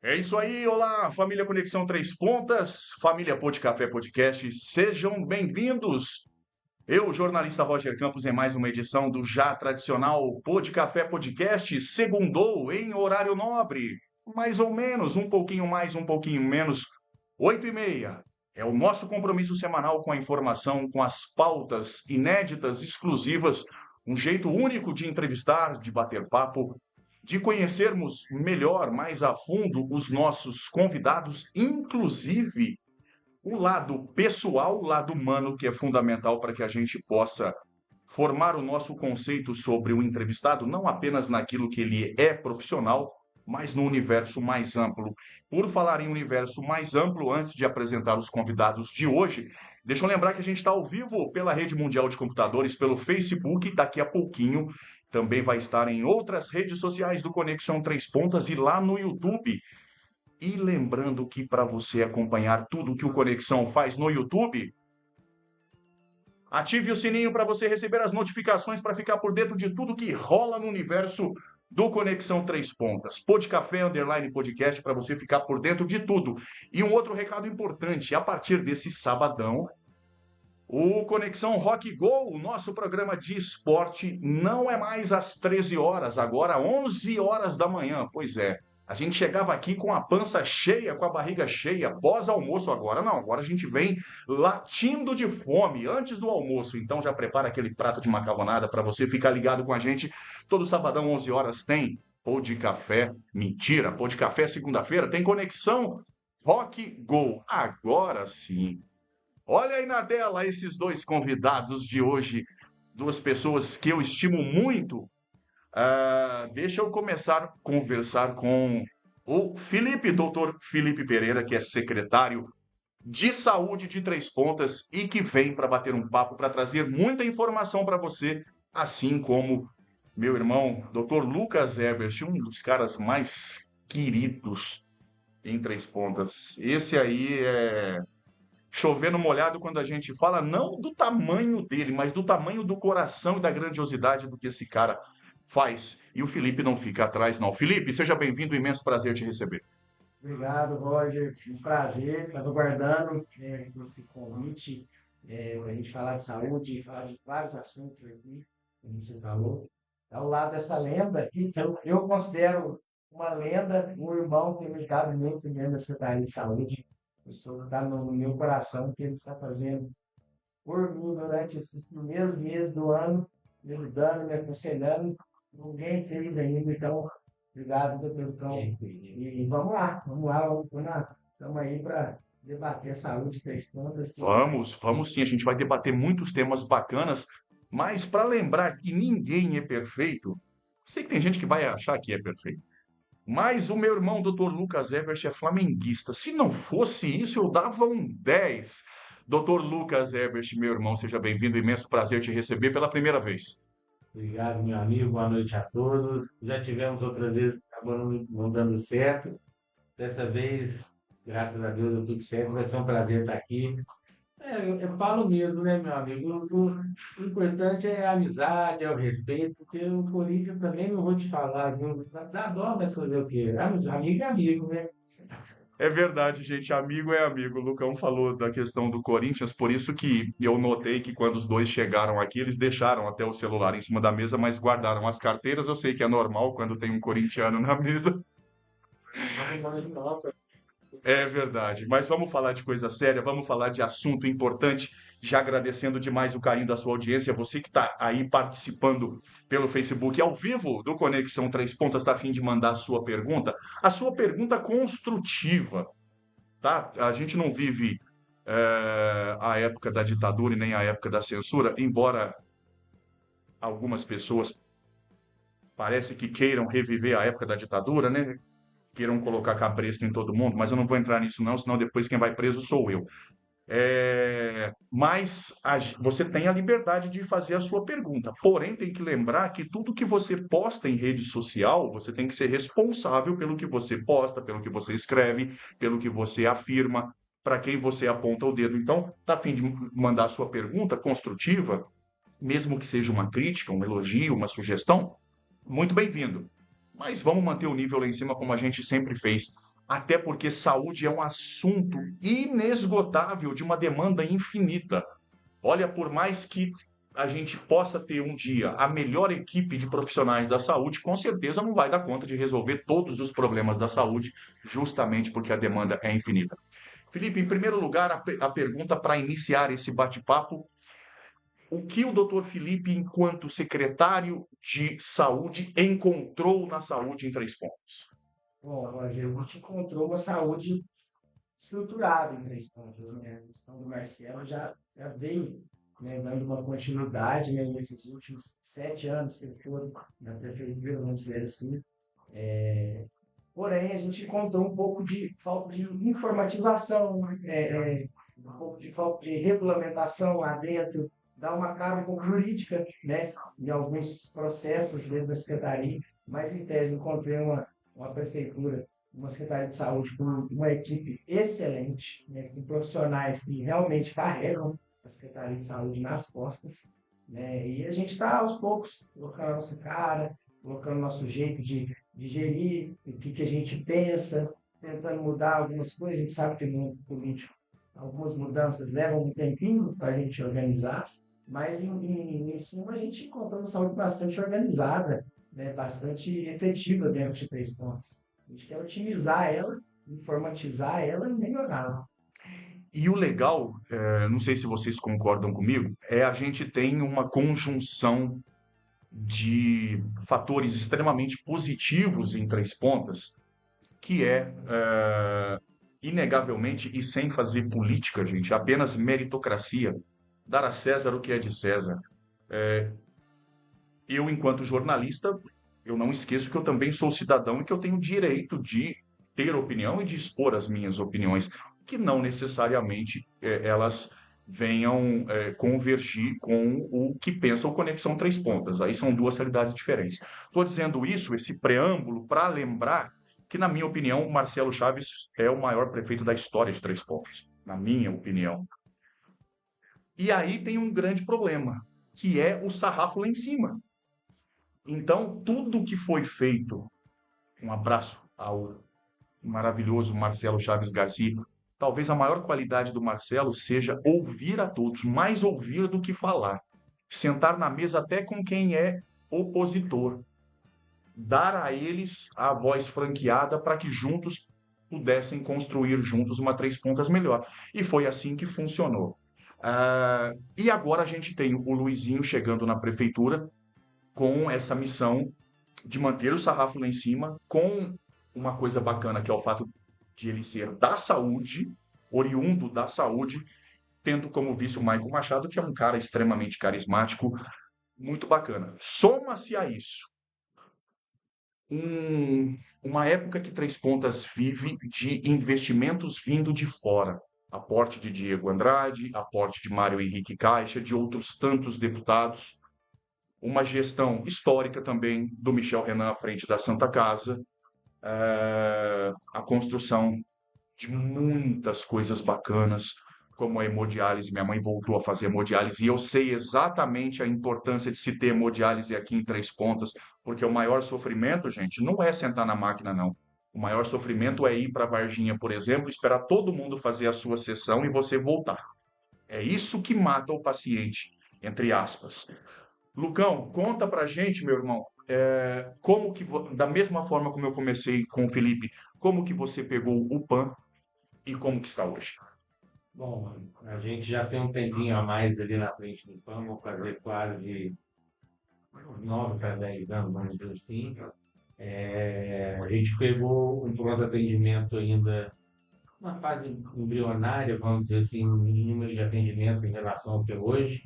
É isso aí, olá, família Conexão Três Pontas, família Pô de Café Podcast, sejam bem-vindos. Eu, jornalista Roger Campos, em mais uma edição do já tradicional Pô de Café Podcast, segundou em horário nobre, mais ou menos, um pouquinho mais, um pouquinho menos, 8h30. É o nosso compromisso semanal com a informação, com as pautas inéditas, exclusivas, um jeito único de entrevistar, de bater papo, de conhecermos melhor, mais a fundo, os nossos convidados, inclusive o lado pessoal, o lado humano, que é fundamental para que a gente possa formar o nosso conceito sobre o entrevistado, não apenas naquilo que ele é profissional, mas no universo mais amplo. Por falar em universo mais amplo, antes de apresentar os convidados de hoje, deixa eu lembrar que a gente está ao vivo pela Rede Mundial de Computadores, pelo Facebook, daqui a pouquinho também vai estar em outras redes sociais do Conexão Três Pontas e lá no YouTube. E lembrando que para você acompanhar tudo que o Conexão faz no YouTube, ative o sininho para você receber as notificações para ficar por dentro de tudo que rola no universo do Conexão Três Pontas. Pod Café _ podcast para você ficar por dentro de tudo. E um outro recado importante, a partir desse sabadão, o Conexão Rock Go, o nosso programa de esporte, não é mais às 13 horas, agora 11 horas da manhã. Pois é, a gente chegava aqui com a pança cheia, com a barriga cheia, pós-almoço agora. Não, agora a gente vem latindo de fome antes do almoço. Então já prepara aquele prato de macarronada para você ficar ligado com a gente. Todo sabadão, 11 horas, tem Pô de Café. Mentira, Pô de Café segunda-feira tem Conexão Rock Go. Agora sim. Olha aí na tela esses dois convidados de hoje, duas pessoas que eu estimo muito. Deixa eu começar a conversar com o Felipe, doutor Felipe Pereira, que é secretário de Saúde de Três Pontas e que vem para bater um papo, para trazer muita informação para você, assim como meu irmão, doutor Lucas Herbert, um dos caras mais queridos em Três Pontas. Esse aí é chover no molhado quando a gente fala não do tamanho dele, mas do tamanho do coração e da grandiosidade do que esse cara faz. E o Felipe não fica atrás, não. Felipe, seja bem-vindo, imenso prazer te receber. Obrigado, Roger. Um prazer. Estava aguardando esse convite para a gente falar de saúde, falar de vários assuntos aqui, como você falou. Ao lado dessa lenda, que eu considero uma lenda, um irmão que me cabe muito dentro da Secretaria de Saúde. Isso está no meu coração, que ele está fazendo por mim durante esses primeiros meses do ano, me ajudando, me aconselhando. Ninguém fez ainda, então Obrigado, doutor Tom. E vamos lá, estamos aí para debater saúde três pontas. Vamos sim, a gente vai debater muitos temas bacanas, mas para lembrar que ninguém é perfeito, sei que tem gente que vai achar que é perfeito, mas o meu irmão, Dr. Lucas Ebert, é flamenguista. Se não fosse isso, eu dava um 10. Dr. Lucas Ebert, meu irmão, seja bem-vindo, imenso prazer te receber pela primeira vez. Obrigado, meu amigo. Boa noite a todos. Já tivemos outra vez, acabou não dando certo. Dessa vez, graças a Deus, deu tudo certo. Vai ser um prazer estar aqui. Eu falo mesmo, né, meu amigo? O importante é a amizade, é o respeito, porque o Corinthians também não vou te falar, viu? Dá dó, mas fazer o quê? Amigo é amigo, né? É verdade, gente. Amigo é amigo. O Lucão falou da questão do Corinthians, por isso que eu notei que quando os dois chegaram aqui, eles deixaram até o celular em cima da mesa, mas guardaram as carteiras. Eu sei que é normal quando tem um corintiano na mesa. É verdade. Mas vamos falar de coisa séria, vamos falar de assunto importante. Já agradecendo demais o carinho da sua audiência, você que está aí participando pelo Facebook ao vivo do Conexão Três Pontas, está a fim de mandar a sua pergunta construtiva, tá? A gente não vive a época da ditadura e nem a época da censura, embora algumas pessoas parece que queiram reviver a época da ditadura, né? Queiram colocar cabresto em todo mundo, mas eu não vou entrar nisso não, senão depois quem vai preso sou eu. Mas você tem a liberdade de fazer a sua pergunta. Porém, tem que lembrar que tudo que você posta em rede social, você tem que ser responsável pelo que você posta, pelo que você escreve, pelo que você afirma, para quem você aponta o dedo. Então, tá a fim de mandar a sua pergunta construtiva, mesmo que seja uma crítica, um elogio, uma sugestão, muito bem-vindo. Mas vamos manter o nível lá em cima como a gente sempre fez. Até porque saúde é um assunto inesgotável, de uma demanda infinita. Olha, por mais que a gente possa ter um dia a melhor equipe de profissionais da saúde, com certeza não vai dar conta de resolver todos os problemas da saúde, justamente porque a demanda é infinita. Felipe, em primeiro lugar, a pergunta para iniciar esse bate-papo: o que o Dr. Felipe, enquanto secretário de saúde, encontrou na saúde em Três Pontos? Bom, Rogério, a gente encontrou uma saúde estruturada em três pontos, né? A questão do Marcelo já veio, né, dando uma continuidade, né, nesses últimos 7 anos que ele foi na prefeitura, vamos dizer assim. Porém, a gente encontrou um pouco de falta de informatização, um pouco de falta de regulamentação lá dentro, dá uma cara um pouco jurídica, né, em alguns processos dentro da secretaria, mas em tese encontrei uma prefeitura, uma secretaria de saúde com uma equipe excelente, né, com profissionais que realmente carregam a Secretaria de Saúde nas costas, né, e a gente está aos poucos colocando a nossa cara, colocando o nosso jeito de gerir, o que a gente pensa, tentando mudar algumas coisas. A gente sabe que no mundo político algumas mudanças levam um tempinho para a gente organizar, mas em suma a gente encontrou uma saúde bastante organizada, né, bastante efetiva dentro de Três Pontos. A gente quer otimizar ela, informatizar ela e melhorá-la. E o legal, não sei se vocês concordam comigo, a gente tem uma conjunção de fatores extremamente positivos em Três Pontas, que inegavelmente, e sem fazer política, gente, apenas meritocracia, dar a César o que é de César. Eu, enquanto jornalista, eu não esqueço que eu também sou cidadão e que eu tenho direito de ter opinião e de expor as minhas opiniões, que não necessariamente elas venham convergir com o que pensa o Conexão Três Pontas. Aí são duas realidades diferentes. Estou dizendo isso, esse preâmbulo, para lembrar que, na minha opinião, Marcelo Chaves é o maior prefeito da história de Três Pontas, na minha opinião. E aí tem um grande problema, que é o sarrafo lá em cima. Então, tudo que foi feito, um abraço ao maravilhoso Marcelo Chaves Garcia, talvez a maior qualidade do Marcelo seja ouvir a todos, mais ouvir do que falar. Sentar na mesa até com quem é opositor. Dar a eles a voz franqueada para que juntos pudessem construir juntos uma Três Pontas melhor. E foi assim que funcionou. E agora a gente tem o Luizinho chegando na prefeitura com essa missão de manter o sarrafo lá em cima, com uma coisa bacana, que é o fato de ele ser da saúde, oriundo da saúde, tendo como vice o Michael Machado, que é um cara extremamente carismático, muito bacana. Soma-se a isso uma época que Três Pontas vive de investimentos vindo de fora. Aporte de Diego Andrade, aporte de Mário Henrique Caixa, de outros tantos deputados, uma gestão histórica também do Michel Renan à frente da Santa Casa, a construção de muitas coisas bacanas, como a hemodiálise. Minha mãe voltou a fazer hemodiálise e eu sei exatamente a importância de se ter hemodiálise aqui em Três Pontas, porque o maior sofrimento, gente, não é sentar na máquina, não. O maior sofrimento é ir para Varginha, por exemplo, esperar todo mundo fazer a sua sessão e você voltar. É isso que mata o paciente, entre aspas. Lucão, conta pra gente, meu irmão, como que, da mesma forma como eu comecei com o Felipe, como que você pegou o PAN e como que está hoje? Bom, a gente já tem um tempinho a mais ali na frente do PAN, vou fazer quase 9 para 10 anos, vamos dizer assim. A gente pegou um pronto atendimento ainda, uma fase embrionária, vamos dizer assim, em número de atendimento em relação ao que é hoje.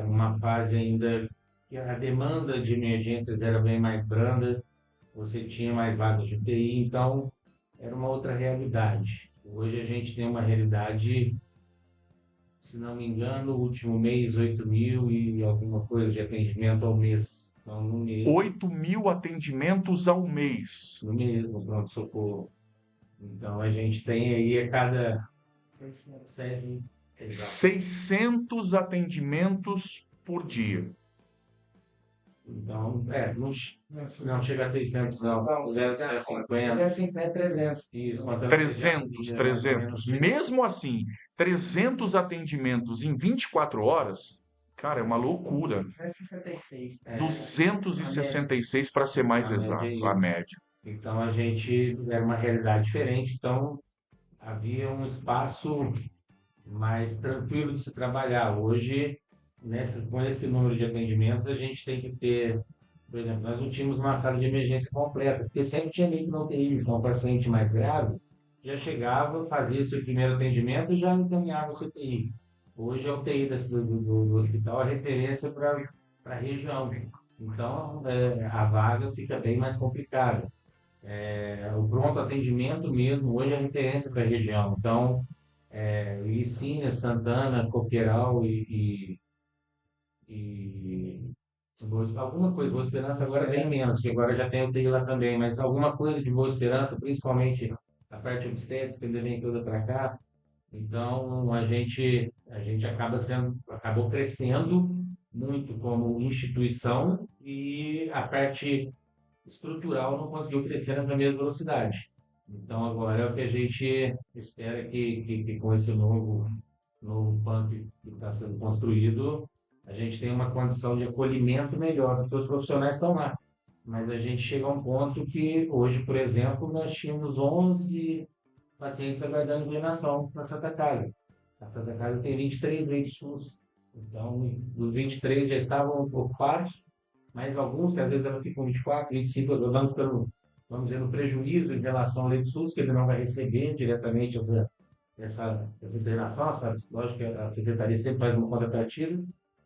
Uma fase ainda que a demanda de emergências era bem mais branda, você tinha mais vagas de UTI, então era uma outra realidade. Hoje a gente tem uma realidade, se não me engano, o último mês, 8 mil e alguma coisa de atendimento ao mês. Então, no mês, 8.000 atendimentos ao mês. no mês, no pronto-socorro. Então, a gente tem aí a cada 7, 600 atendimentos por dia. então, não chega a 600, não. 250. 250, 300. Isso, 300. Mesmo assim, 300 atendimentos em 24 horas, cara, é uma loucura. 266. 266 para ser mais A média exato, é a média. Então, a gente era uma realidade diferente, então havia um espaço mais tranquilo de se trabalhar. Hoje, com esse número de atendimentos, a gente tem que ter, por exemplo, nós não tínhamos uma sala de emergência completa, porque sempre tinha leito na UTI, então o paciente mais grave já chegava, fazia seu primeiro atendimento e já encaminhava o CTI. Hoje a UTI do hospital é referência para a região, então a vaga fica bem mais complicada. O pronto atendimento mesmo, hoje é referência para a região, então Licínia, Santana, Coqueiral e alguma coisa, Boa Esperança agora bem menos, que agora já tem UTI lá também, mas alguma coisa de Boa Esperança, principalmente a parte obstétrica, ainda vem toda para cá. Então a gente acabou crescendo muito como instituição e a parte estrutural não conseguiu crescer nessa mesma velocidade. Então agora é o que a gente espera que com esse novo PAN que está sendo construído, a gente tenha uma condição de acolhimento melhor, porque os profissionais estão lá. Mas a gente chega a um ponto que hoje, por exemplo, nós tínhamos 11 pacientes aguardando inclinação na Santa Casa. A Santa Casa tem 23 leitos SUS. Então, dos 23 já estavam ocupados, mas alguns, que às vezes ela fica com 24, 25, vamos dizer, no prejuízo em relação ao leito SUS, que ele não vai receber diretamente essa internação. Lógico que a Secretaria sempre faz uma contrapartida,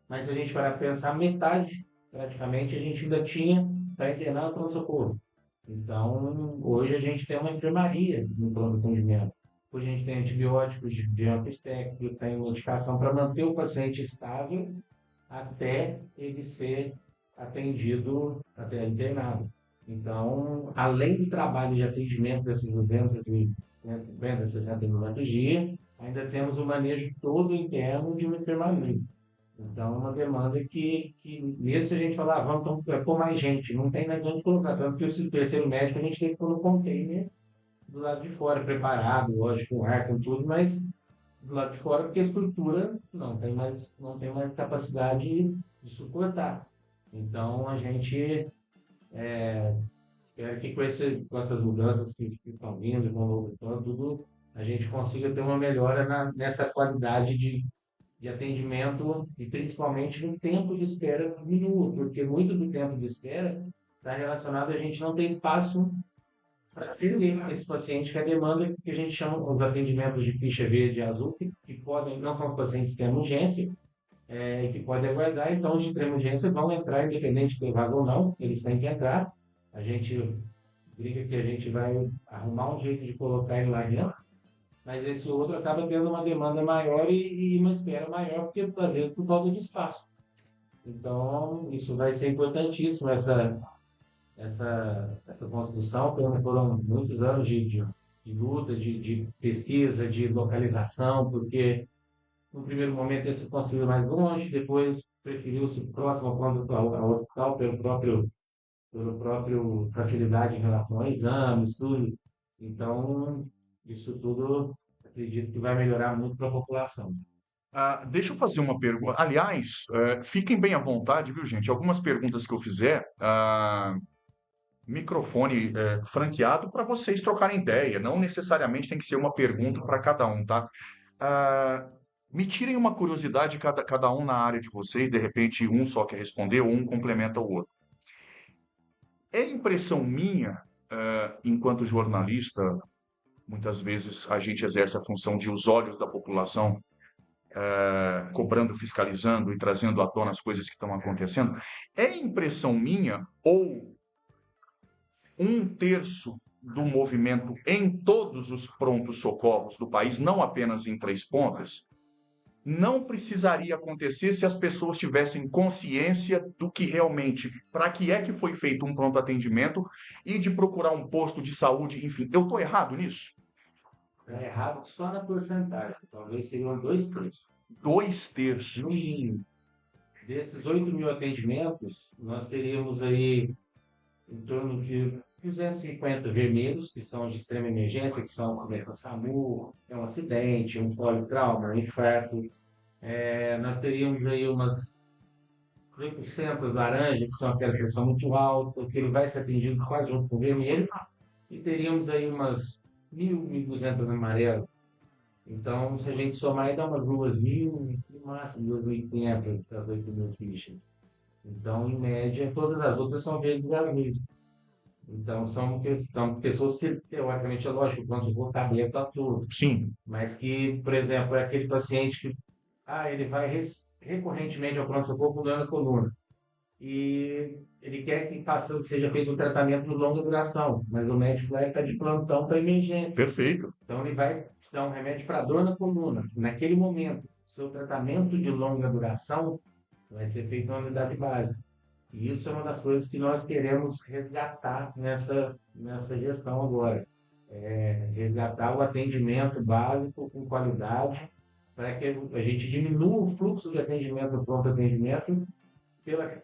mas se a gente vai pensar, metade, praticamente, a gente ainda tinha para internar no pronto-socorro. Então, hoje a gente tem uma enfermaria no pronto atendimento. Hoje a gente tem antibióticos de amplo espectro, tem medicação para manter o paciente estável até ele ser atendido, até internado. Então, além do trabalho de atendimento desses 250, 60 mil por dia, ainda temos o manejo todo interno de uma enfermaria. Então, é uma demanda que mesmo se a gente falar, vamos pôr mais gente, não tem mais onde colocar. Tanto que o terceiro médico a gente tem que pôr no container do lado de fora, preparado, lógico, com ar, com tudo, mas do lado de fora, porque a estrutura não tem mais capacidade de suportar. Então, a gente espera que com essas mudanças que estão vindo, com o novo plano, tudo, a gente consiga ter uma melhora nessa qualidade de de atendimento e principalmente no tempo de espera diminua, porque muito do tempo de espera está relacionado a gente não ter espaço para atender esse paciente que é a demanda que a gente chama os atendimentos de ficha verde e azul, que podem, não são os pacientes que têm urgência, que podem aguardar, então os de extrema urgência vão entrar, independente de ter vaga ou não, eles têm que entrar. A gente briga que a gente vai arrumar um jeito de colocar ele lá dentro, mas esse outro acaba tendo uma demanda maior e uma espera maior, porque às vezes por falta de espaço. Então, isso vai ser importantíssimo, essa construção, porque foram muitos anos de luta, de pesquisa, de localização, porque no primeiro momento ele se construiu mais longe, depois preferiu-se próximo ao hospital pelo próprio facilidade em relação a exames, tudo. Então, isso tudo acredito que vai melhorar muito para a população. Deixa eu fazer uma pergunta. Aliás, fiquem bem à vontade, viu, gente? Algumas perguntas que eu fizer, microfone franqueado para vocês trocarem ideia. Não necessariamente tem que ser uma pergunta para cada um, tá? Me tirem uma curiosidade, cada um na área de vocês, de repente um só quer responder ou um complementa o outro. É impressão minha, enquanto jornalista, muitas vezes a gente exerce a função de os olhos da população, cobrando, fiscalizando e trazendo à tona as coisas que estão acontecendo. É impressão minha ou 1/3 do movimento em todos os prontos-socorros do país, não apenas em Três Pontas, não precisaria acontecer se as pessoas tivessem consciência do que realmente, para que é que foi feito um pronto atendimento e de procurar um posto de saúde, enfim. Eu estou errado nisso? Está errado só na porcentagem, talvez seriam 2/3. 2/3. No mínimo. Desses 8 mil atendimentos, nós teríamos aí em torno de 250 vermelhos, que são de extrema emergência, que são um SAMU, um acidente, um politrauma, um infarto. Nós teríamos aí umas 3% laranja, que são aquelas que são muito altas, que ele vai ser atendido quase junto com o vermelho, e teríamos aí umas 1.200 amarelo. Então, se a gente somar, aí dá umas 2.000, no máximo 2.500 das 8 mil fichas. Então, em média, todas as outras são verdes e azuis. Então, são pessoas que, teoricamente, é lógico, o pronto-socorro está aberto a tudo. Sim. Mas que, por exemplo, é aquele paciente que ele vai recorrentemente ao pronto-socorro com dor na coluna. E ele quer que seja feito um tratamento de longa duração, mas o médico lá está de plantão para emergência. Perfeito. Então, ele vai te dar um remédio para dor na coluna. Naquele momento, seu tratamento de longa duração vai ser feito na unidade básica. E isso é uma das coisas que nós queremos resgatar nessa gestão agora. Resgatar o atendimento básico com qualidade, para que a gente diminua o fluxo de atendimento do pronto atendimento pela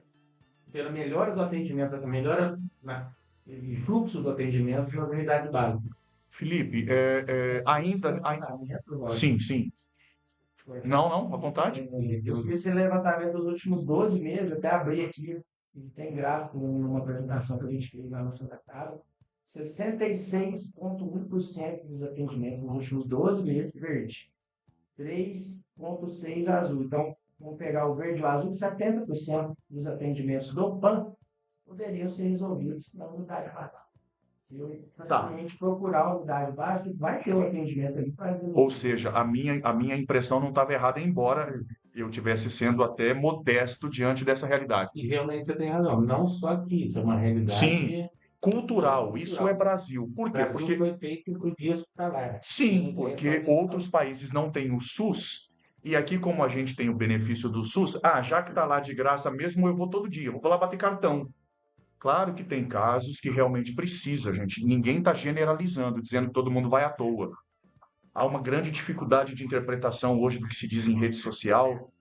melhora do atendimento, melhora e fluxo do atendimento na unidade básica. Felipe, ainda... Sim, sim. Não, à vontade. Eu fiz esse levantamento dos últimos 12 meses, até abri aqui, tem gráfico numa apresentação que a gente fez lá na Santa Casa. 66,1% dos atendimentos nos últimos 12 meses verde. 3,6% azul. Então, vamos pegar o verde e o azul, 70% dos atendimentos do PAN poderiam ser resolvidos na unidade básica. Se o paciente procurar a unidade básica, vai ter o atendimento ali. Ou seja, a minha impressão não estava errada, embora eu estivesse sendo até modesto diante dessa realidade. E realmente você tem razão. Não só aqui, isso é uma realidade... Sim. Cultural, isso é Brasil. Por quê? Porque foi feito por via hospitalar. Sim, porque outros países não têm o SUS, e aqui, como a gente tem o benefício do SUS, já que está lá de graça mesmo, eu vou todo dia, eu vou lá bater cartão. Claro que tem casos que realmente precisa, gente. Ninguém está generalizando, dizendo que todo mundo vai à toa. Há uma grande dificuldade de interpretação hoje do que se diz em rede social,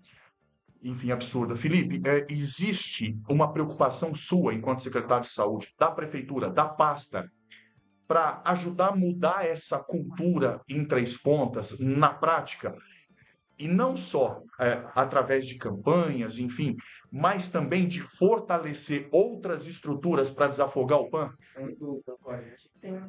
enfim, absurda. Felipe, existe uma preocupação sua, enquanto secretário de saúde, da prefeitura, da pasta, para ajudar a mudar essa cultura em Três Pontas, na prática, e não só através de campanhas, enfim, mas também de fortalecer outras estruturas para desafogar o PAN? Sem dúvida,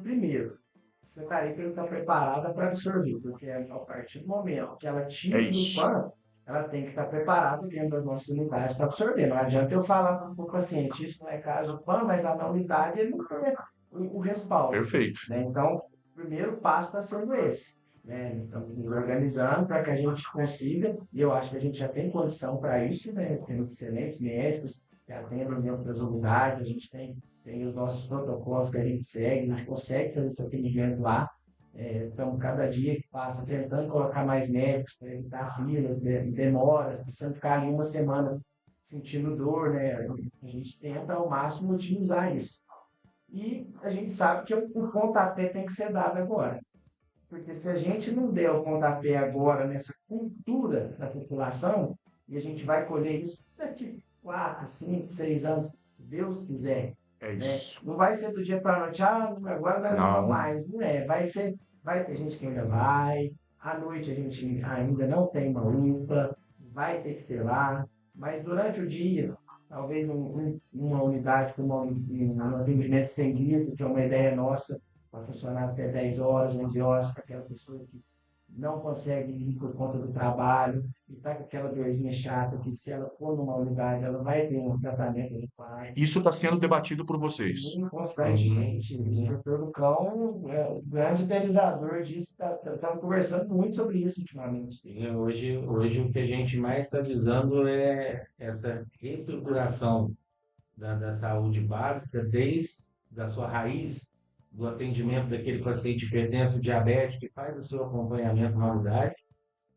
primeiro, a secretaria tem que estar preparada para absorver, porque a partir do momento que ela tira do PAN, ela tem que estar preparada dentro das nossas unidades para absorver. Não adianta eu falar para o paciente, isso não é caso PAN, mas lá na unidade ele não tem o respaldo. Perfeito. Né? Então, o primeiro passo está sendo esse. Né? Estamos nos organizando para que a gente consiga, e eu acho que a gente já tem condição para isso, né? Temos excelentes médicos que atendem dentro das unidades, a gente tem os nossos protocolos que a gente segue, a gente consegue fazer esse atendimento lá. Então, cada dia que passa, tentando colocar mais médicos para evitar filas, demoras, precisando ficar ali uma semana sentindo dor, né? A gente tenta ao máximo otimizar isso. E a gente sabe que o pontapé tem que ser dado agora. Porque se a gente não der o pontapé agora nessa cultura da população, e a gente vai colher isso daqui 4, 5, 6 anos, se Deus quiser. É isso. Não vai ser do dia para a noite, agora nós não vamos mais. Não é, vai ter gente que ainda vai, à noite a gente ainda não tem uma UPA, vai ter que ser lá, mas durante o dia, talvez uma unidade com um atendimento estendido, que é uma ideia nossa, vai funcionar até 10 horas, 11 horas, para aquela pessoa que não consegue ir por conta do trabalho, e está com aquela dorzinha chata, que se ela for numa unidade, ela vai ter um tratamento adequado. Isso está sendo debatido por vocês. Constantemente. O Dr. Lucão é o grande idealizador disso, estamos conversando muito sobre isso ultimamente. Hoje o que a gente mais está visando é essa reestruturação da saúde básica, desde a sua raiz, do atendimento daquele paciente hipertenso, diabético, que faz o seu acompanhamento na unidade,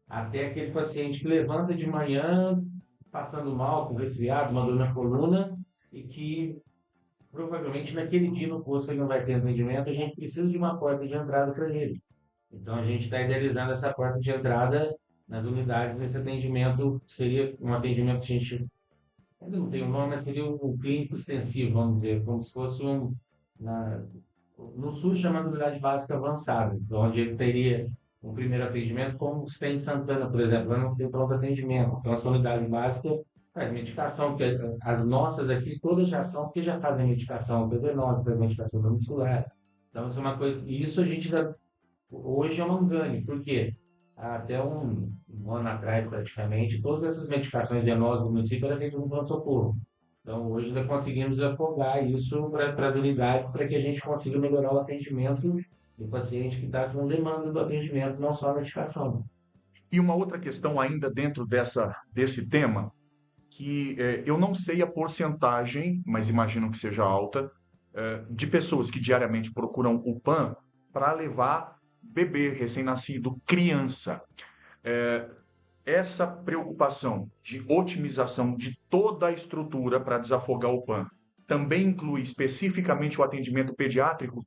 até aquele paciente que levanta de manhã passando mal, com resfriado, uma dor na coluna, e que provavelmente naquele dia no posto ele não vai ter atendimento, a gente precisa de uma porta de entrada para ele. Então a gente está idealizando essa porta de entrada nas unidades nesse atendimento, seria um atendimento que a gente ainda não tem um nome, mas seria um clínico extensivo, vamos dizer, como se fosse no SUS chama de unidade básica avançada, onde ele teria um primeiro atendimento, como se tem em Santana, por exemplo, lá não tem pronto atendimento. Então, essa unidade básica faz medicação, porque as nossas aqui todas já são, porque já fazem medicação endovenosa, faz medicação muscular. Então, isso é uma coisa, e isso a gente hoje é um ganho, por quê? Até um ano atrás, praticamente, todas essas medicações venosas do município eram feitas no pronto-socorro. Então, hoje ainda conseguimos afogar isso para as unidades, para que a gente consiga melhorar o atendimento do paciente que está com demanda do atendimento, não só a medicação. E uma outra questão ainda dentro desse tema, que eu não sei a porcentagem, mas imagino que seja alta, de pessoas que diariamente procuram o PAN para levar bebê recém-nascido, criança. Essa preocupação de otimização de toda a estrutura para desafogar o PAN também inclui especificamente o atendimento pediátrico?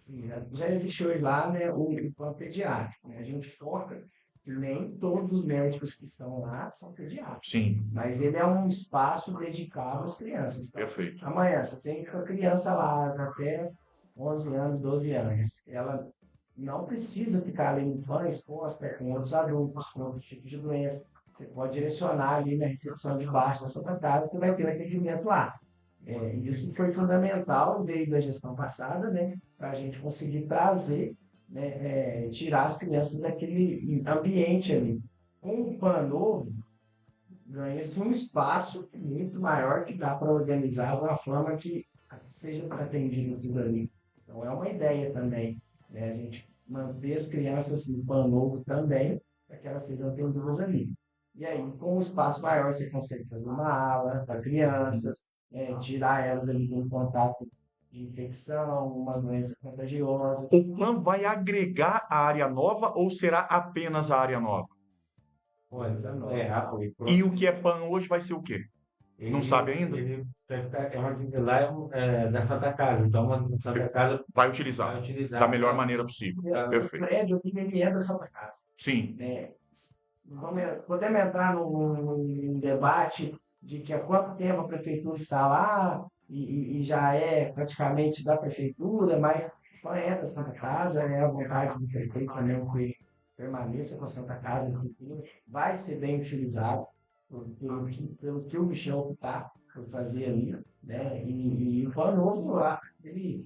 Sim, já existe hoje lá, né, o PAN pediátrico. Né? A gente foca que nem todos os médicos que estão lá são pediátricos. Sim. Mas ele é um espaço dedicado às crianças. Tá? Perfeito. Amanhã, você tem uma criança lá até 11 anos, 12 anos. Ela não precisa ficar ali no PAN exposta com outros adultos, com outros tipos de doença. Você pode direcionar ali na recepção de baixo da Santa Casa, que vai ter um atendimento lá. Isso foi fundamental, veio da gestão passada, né, para a gente conseguir trazer, né, tirar as crianças daquele ambiente ali. Com o PAN novo, ganha-se um espaço muito maior que dá para organizar de uma forma que seja atendido tudo ali. Então, é uma ideia também. A gente manter as crianças no PAN novo também, para que elas sejam atendidas ali. E aí, com um espaço maior, você consegue fazer uma ala para crianças, tirar elas ali de um contato de infecção, uma doença contagiosa. O PAN vai agregar a área nova ou será apenas a área nova? E o que é PAN hoje vai ser o quê? Não sabe ainda? Lá é da Santa Casa, então a Santa Casa vai utilizar da melhor maneira possível. Perfeito. O prédio ele é da Santa Casa. Sim. Podemos entrar num debate de que há quanto tempo a prefeitura está lá e já é praticamente da prefeitura, mas é da Santa Casa, é a vontade do prefeito também que permaneça com a Santa Casa, vai ser bem utilizado pelo que o Michel optar por fazer ali, né? E o plano novo lá, ele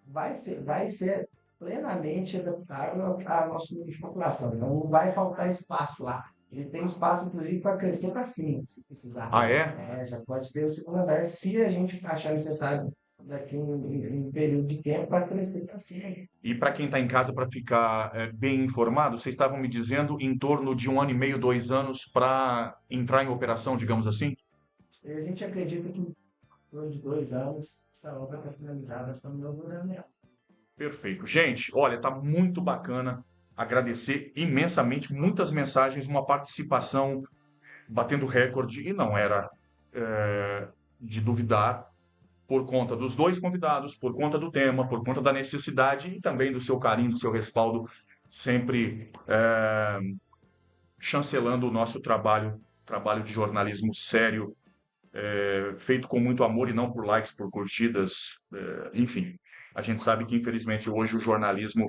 vai ser plenamente adaptável ao nosso nível de população. Então não vai faltar espaço lá. ele tem espaço, inclusive, para crescer para cima, se precisar. Ah, é? Já pode ter o segundo andar, se a gente achar necessário daqui um período de tempo para crescer para cima. E para quem está em casa, para ficar bem informado, vocês estavam me dizendo em torno de 1 ano e meio, 2 anos para entrar em operação, digamos assim? E a gente acredita que depois de 2 anos, essa obra está finalizada, só no novo nela. Perfeito. Gente, olha, tá muito bacana. Agradecer imensamente, muitas mensagens, uma participação batendo recorde, e não era de duvidar, por conta dos dois convidados, por conta do tema, por conta da necessidade e também do seu carinho, do seu respaldo, sempre chancelando o nosso trabalho de jornalismo sério, feito com muito amor e não por likes, por curtidas, enfim. A gente sabe que, infelizmente, hoje o jornalismo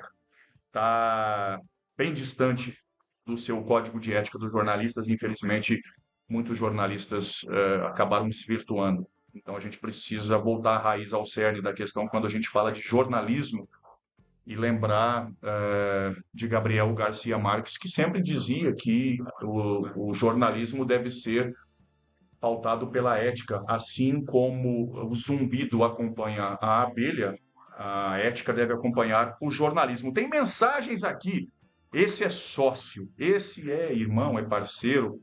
está bem distante do seu código de ética dos jornalistas. Infelizmente, muitos jornalistas acabaram desvirtuando. Então, a gente precisa voltar à raiz, ao cerne da questão quando a gente fala de jornalismo e lembrar de Gabriel Garcia Marques, que sempre dizia que o jornalismo deve ser pautado pela ética, assim como o zumbido acompanha a abelha, a ética deve acompanhar o jornalismo. Tem mensagens aqui. Esse é sócio, esse é irmão, é parceiro.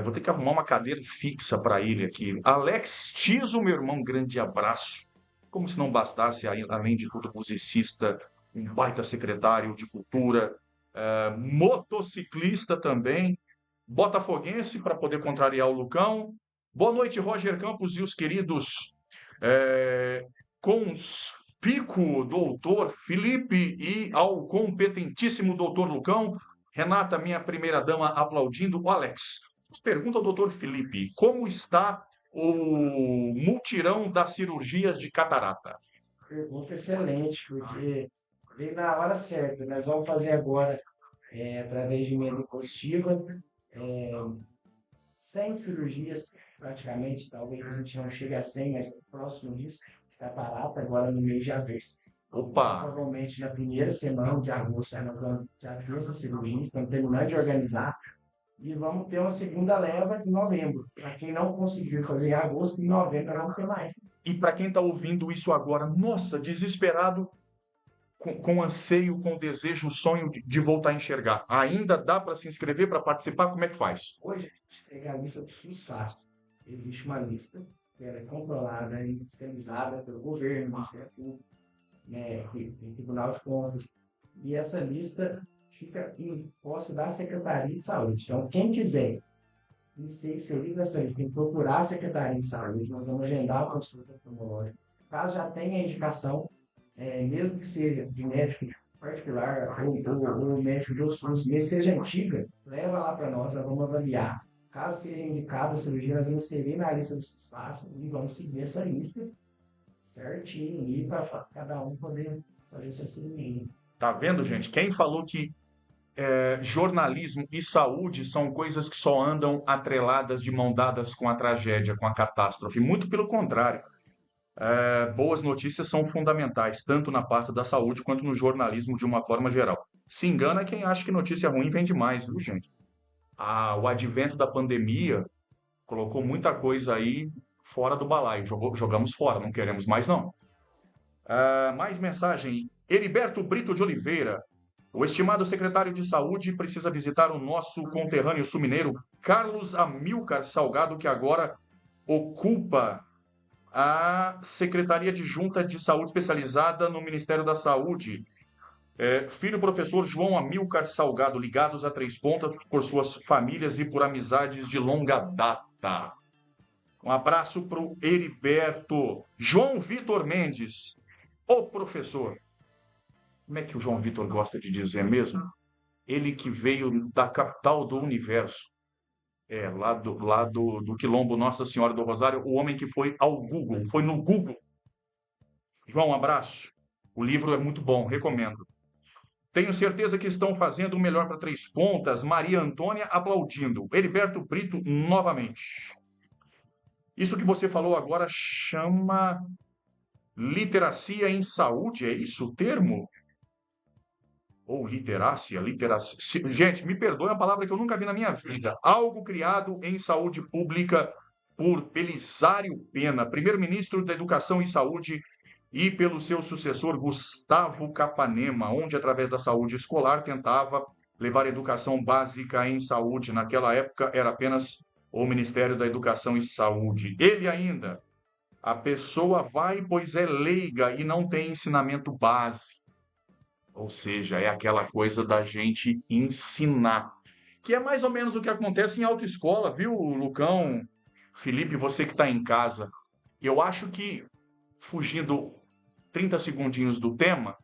Vou ter que arrumar uma cadeira fixa para ele aqui. Alex Tiso, meu irmão, grande abraço. Como se não bastasse, além de tudo, musicista, um baita secretário de cultura, motociclista também, botafoguense para poder contrariar o Lucão. Boa noite, Roger Campos e os queridos conspicuo doutor Felipe e ao competentíssimo doutor Lucão. Renata, minha primeira dama, aplaudindo. O Alex, pergunta ao doutor Felipe, como está o multirão das cirurgias de catarata? Pergunta excelente, porque veio na hora certa. Nós vamos fazer agora, através de emenda impositiva, 100 cirurgias, praticamente, talvez a gente não chegue a 100, mas próximo disso, catarata, agora no mês de agosto. Opa! Provavelmente na primeira semana de agosto, nós vamos já ter essa cirurgia, estamos terminando de organizar, e vamos ter uma segunda leva em novembro. Para quem não conseguiu fazer em agosto, em novembro nós vamos ter mais. E para quem está ouvindo isso agora, nossa, desesperado, com anseio, com desejo, sonho de voltar a enxergar. Ainda dá para se inscrever, para participar? Como é que faz? Hoje, a gente pega a lista do SUS fácil. Existe uma lista que ela é controlada e fiscalizada pelo governo, Ministério Público, tem Tribunal de Contas. E essa lista fica em posse da Secretaria de Saúde. Então, quem quiser ser inserido nessa lista, tem que procurar a Secretaria de Saúde. Nós vamos agendar a consulta oftalmológica. Caso já tenha a indicação, mesmo que seja de médico particular ou médico de SUS, mesmo que seja antiga, leva lá para nós vamos avaliar. Caso seja indicada a cirurgia, nós vamos inserir na lista dos espaços e vamos seguir essa lista certinho e para cada um poder fazer sua cirurgia. Tá vendo, gente? Quem falou que jornalismo e saúde são coisas que só andam atreladas de mão dadas com a tragédia, com a catástrofe? Muito pelo contrário. Boas notícias são fundamentais, tanto na pasta da saúde quanto no jornalismo de uma forma geral. Se engana quem acha que notícia ruim vende mais, viu, gente? O advento da pandemia colocou muita coisa aí fora do balaio. Jogamos fora, não queremos mais, não. Mais mensagem. Heriberto Brito de Oliveira. O estimado secretário de Saúde precisa visitar o nosso conterrâneo sul-mineiro, Carlos Amilcar Salgado, que agora ocupa a Secretaria Adjunta de Saúde Especializada no Ministério da Saúde. Filho do professor João Amilcar Salgado, ligados a Três Pontas por suas famílias e por amizades de longa data. Um abraço para o Heriberto. João Vitor Mendes, o professor. Como é que o João Vitor gosta de dizer mesmo? Ele que veio da capital do universo. Lá do Quilombo Nossa Senhora do Rosário, o homem que foi ao Google, foi no Google. João, um abraço. O livro é muito bom, recomendo. Tenho certeza que estão fazendo o melhor para Três Pontas. Maria Antônia aplaudindo. Heriberto Brito novamente. Isso que você falou agora chama literacia em saúde, é isso o termo? ou literácia, gente, me perdoe, é uma palavra que eu nunca vi na minha vida. Algo criado em saúde pública por Belisário Pena, primeiro-ministro da Educação e Saúde, e pelo seu sucessor Gustavo Capanema, onde, através da saúde escolar, tentava levar educação básica em saúde. Naquela época era apenas o Ministério da Educação e Saúde. Ele ainda, a pessoa vai, pois é leiga e não tem ensinamento básico. Ou seja, é aquela coisa da gente ensinar, que é mais ou menos o que acontece em autoescola, viu, Lucão, Felipe, você que está em casa. Eu acho que, fugindo 30 segundinhos do tema,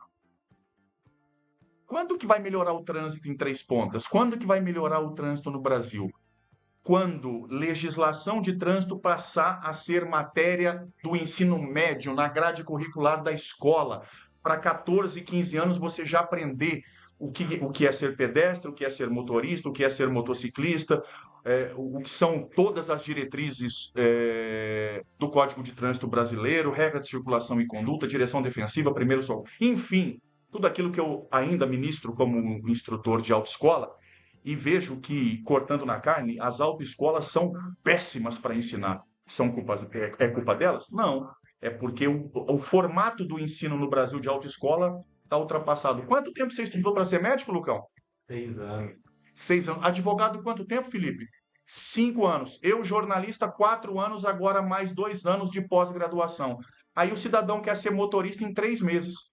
quando que vai melhorar o trânsito em Três Pontas? Quando que vai melhorar o trânsito no Brasil? Quando legislação de trânsito passar a ser matéria do ensino médio, na grade curricular da escola. Para 14, 15 anos você já aprender o que é ser pedestre, o que é ser motorista, o que é ser motociclista, o que são todas as diretrizes do Código de Trânsito Brasileiro, regra de circulação e conduta, direção defensiva, primeiro socorro, enfim, tudo aquilo que eu ainda ministro como instrutor de autoescola, e vejo que, cortando na carne, as autoescolas são péssimas para ensinar. É culpa delas? Não. É porque o formato do ensino no Brasil de autoescola está ultrapassado. Quanto tempo você estudou para ser médico, Lucão? 6 anos. 6 anos. Advogado, quanto tempo, Felipe? 5 anos. Eu, jornalista, 4 anos, agora mais 2 anos de pós-graduação. Aí o cidadão quer ser motorista em 3 meses.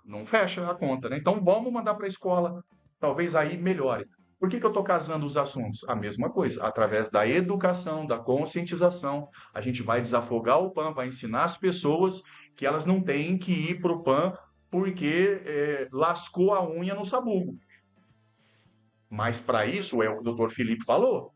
Não fecha a conta, né? Então vamos mandar para a escola. Talvez aí melhore. Por que eu estou casando os assuntos? A mesma coisa, através da educação, da conscientização, a gente vai desafogar o PAN, vai ensinar as pessoas que elas não têm que ir para o PAN porque lascou a unha no sabugo. Mas para isso, é o que o Dr. Felipe falou,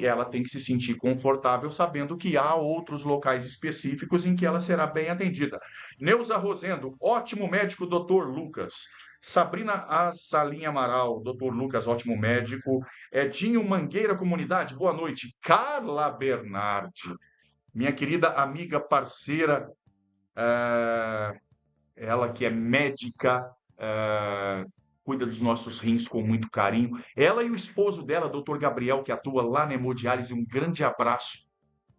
ela tem que se sentir confortável sabendo que há outros locais específicos em que ela será bem atendida. Neuza Rosendo, ótimo médico, Dr. Lucas. Sabrina Assalim Amaral, Dr. Lucas, ótimo médico. Edinho Mangueira Comunidade, boa noite. Carla Bernardi, minha querida amiga, parceira, ela que é médica, cuida dos nossos rins com muito carinho. Ela e o esposo dela, Dr. Gabriel, que atua lá na hemodiálise, um grande abraço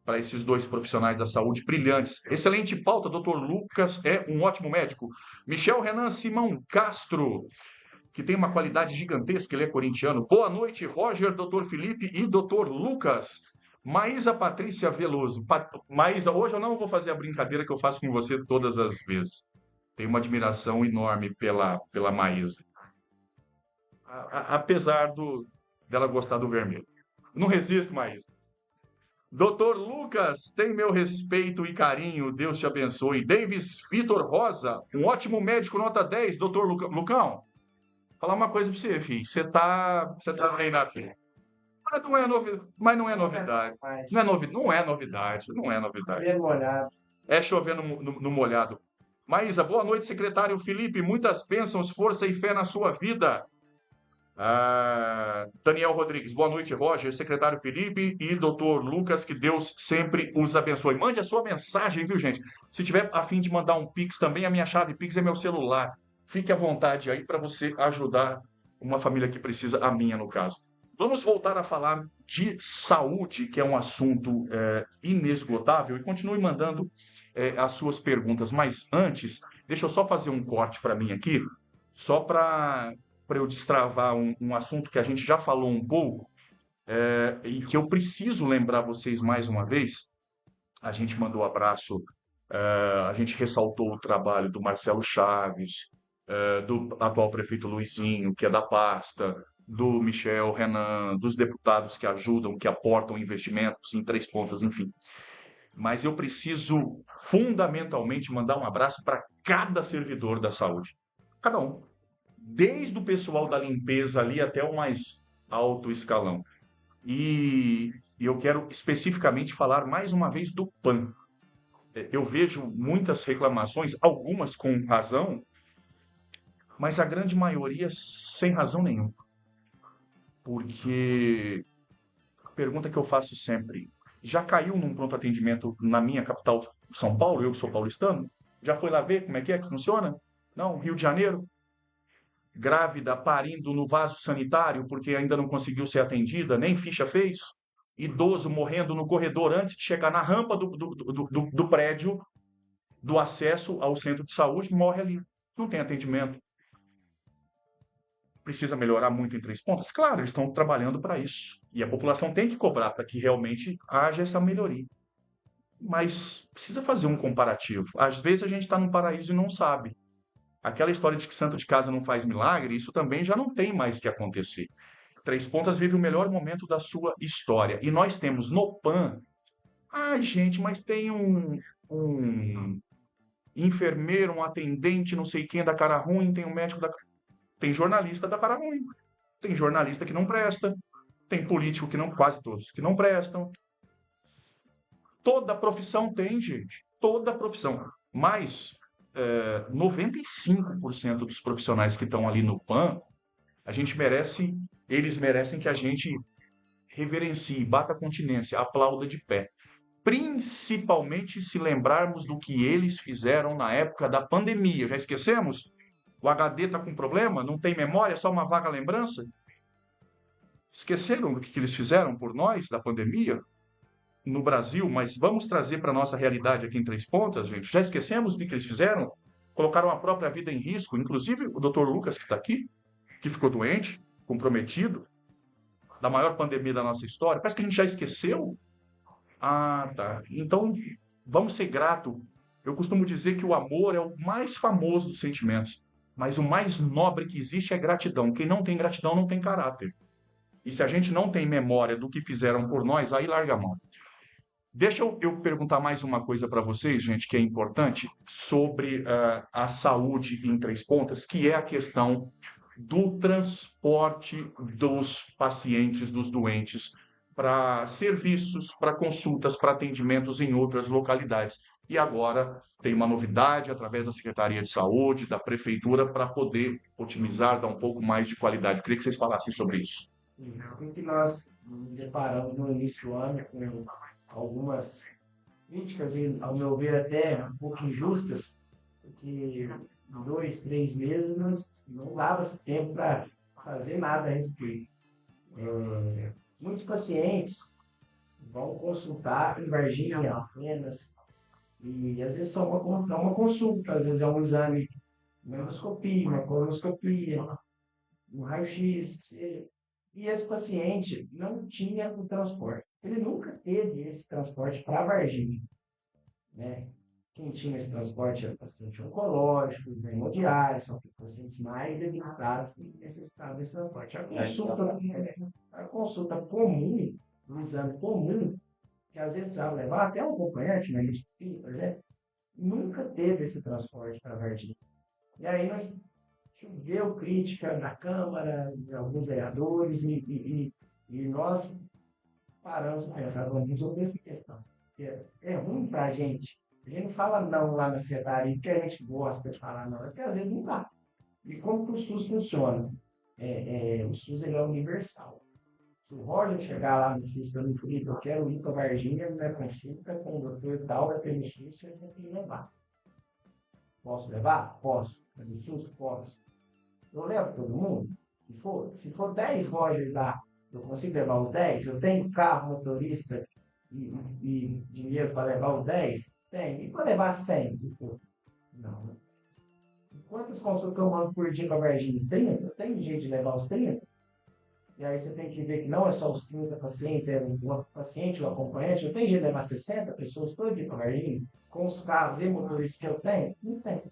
para esses dois profissionais da saúde brilhantes. Excelente pauta, Dr. Lucas é um ótimo médico. Michel Renan Simão Castro, que tem uma qualidade gigantesca, ele é corintiano. Boa noite, Roger, Dr. Felipe e Dr. Lucas. Maísa Patrícia Veloso. Maísa, hoje eu não vou fazer a brincadeira que eu faço com você todas as vezes. Tenho uma admiração enorme pela Maísa. Apesar dela gostar do vermelho. Não resisto, Maísa. Doutor Lucas, tem meu respeito e carinho, Deus te abençoe. Davis Vitor Rosa, um ótimo médico, nota 10, doutor Lucão. Falar uma coisa pra você, filho. Você tá treinado, filho. Mas não é novidade. Não é novidade. É chover no molhado. Maísa, boa noite, secretário Felipe. Muitas bênçãos, força e fé na sua vida. Daniel Rodrigues, boa noite, Roger, secretário Felipe e doutor Lucas, que Deus sempre os abençoe. Mande a sua mensagem, viu, gente? Se tiver a fim de mandar um Pix também, a minha chave Pix é meu celular. Fique à vontade aí para você ajudar uma família que precisa, a minha no caso. Vamos voltar a falar de saúde, que é um assunto inesgotável, e continue mandando as suas perguntas. Mas antes, deixa eu só fazer um corte para mim aqui, só para eu destravar um assunto que a gente já falou um pouco, e que eu preciso lembrar vocês mais uma vez. A gente mandou abraço, a gente ressaltou o trabalho do Marcelo Chaves, do atual prefeito Luizinho, que é da pasta, do Michel Renan, dos deputados que ajudam, que aportam investimentos em Três Pontas, enfim. Mas eu preciso fundamentalmente mandar um abraço para cada servidor da saúde. Cada um. Desde o pessoal da limpeza ali até o mais alto escalão. E eu quero especificamente falar mais uma vez do PAN. Eu vejo muitas reclamações, algumas com razão, mas a grande maioria sem razão nenhuma. Porque a pergunta que eu faço sempre, já caiu num pronto atendimento na minha capital, São Paulo, eu que sou paulistano? Já foi lá ver como é que funciona? Não, Rio de Janeiro, grávida parindo no vaso sanitário porque ainda não conseguiu ser atendida, nem ficha fez. Idoso morrendo no corredor antes de chegar na rampa do prédio do acesso ao centro de saúde, morre ali. Não tem atendimento. Precisa melhorar muito em Três Pontas? Claro, eles estão trabalhando para isso. E a população tem que cobrar para que realmente haja essa melhoria. Mas precisa fazer um comparativo. Às vezes a gente está num paraíso e não sabe. Aquela história de que santo de casa não faz milagre, isso também já não tem mais que acontecer. Três Pontas vive o melhor momento da sua história. E nós temos no PAN. Ai, gente, mas tem um enfermeiro, um atendente, não sei quem da cara ruim, tem um médico da. Tem jornalista da cara ruim. Tem jornalista que não presta. Tem político que não. Quase todos que não prestam. Toda profissão tem, gente. Toda profissão. Mas 95% dos profissionais que estão ali no PAN, eles merecem que a gente reverencie, bata continência, aplauda de pé. Principalmente se lembrarmos do que eles fizeram na época da pandemia. Já esquecemos? O HD está com problema? Não tem memória? É só uma vaga lembrança? Esqueceram do que eles fizeram por nós da pandemia no Brasil? Mas vamos trazer para a nossa realidade aqui em Três Pontas, gente. Já esquecemos do que eles fizeram? Colocaram a própria vida em risco. Inclusive o Dr. Lucas, que está aqui, que ficou doente, comprometido, da maior pandemia da nossa história. Parece que a gente já esqueceu. Ah, tá. Então, vamos ser gratos. Eu costumo dizer que o amor é o mais famoso dos sentimentos, mas o mais nobre que existe é gratidão. Quem não tem gratidão não tem caráter. E se a gente não tem memória do que fizeram por nós, aí larga a mão. Deixa eu perguntar mais uma coisa para vocês, gente, que é importante, sobre a saúde em Três Pontas, que é a questão do transporte dos pacientes, dos doentes, para serviços, para consultas, para atendimentos em outras localidades. E agora tem uma novidade através da Secretaria de Saúde, da Prefeitura, para poder otimizar, dar um pouco mais de qualidade. Eu queria que vocês falassem sobre isso. O que nós nos deparamos no início do ano com algumas críticas, e, ao meu ver, até um pouco injustas, porque 2, 3 meses não dava-se tempo para fazer nada a respeito. Muitos pacientes vão consultar em Varginha, em Alfenas, e às vezes só uma consulta, às vezes é um exame, uma endoscopia, uma colonoscopia, um raio-x, e esse paciente não tinha o transporte. Ele nunca teve esse transporte para Varginha, né? Quem tinha esse transporte era paciente oncológico, hemodiálise, são os pacientes mais debilitados que necessitavam desse transporte. A consulta comum, o exame comum, que às vezes precisava levar até um acompanhante, né, por exemplo, nunca teve esse transporte para Varginha. E aí nós choveu crítica da Câmara, de alguns vereadores, e nós paramos para pensar, vamos resolver essa questão. É ruim para a gente. A gente não fala não lá na secretaria, porque a gente gosta de falar não, é porque às vezes não dá. E como que o SUS funciona? O SUS ele é universal. Se o Roger chegar lá no SUS pelo Felipe, eu quero ir para Varginha, na consulta com o doutor tal, é pelo SUS, eu tenho que levar. Posso levar? Posso. Pelo SUS? Posso. Eu levo todo mundo? Se for 10 Rogers lá, eu consigo levar os 10? Eu tenho carro, motorista e dinheiro para levar os 10? Tem. E para levar 100, se for? Não. Quantas consultas eu mando por dia para Varginha? 30? Eu tenho jeito de levar os 30? E aí você tem que ver que não é só os 30 pacientes, é um paciente, um acompanhante. Eu tenho jeito de levar 60 pessoas todo dia para Varginha? Com os carros e motoristas que eu tenho? Não tem.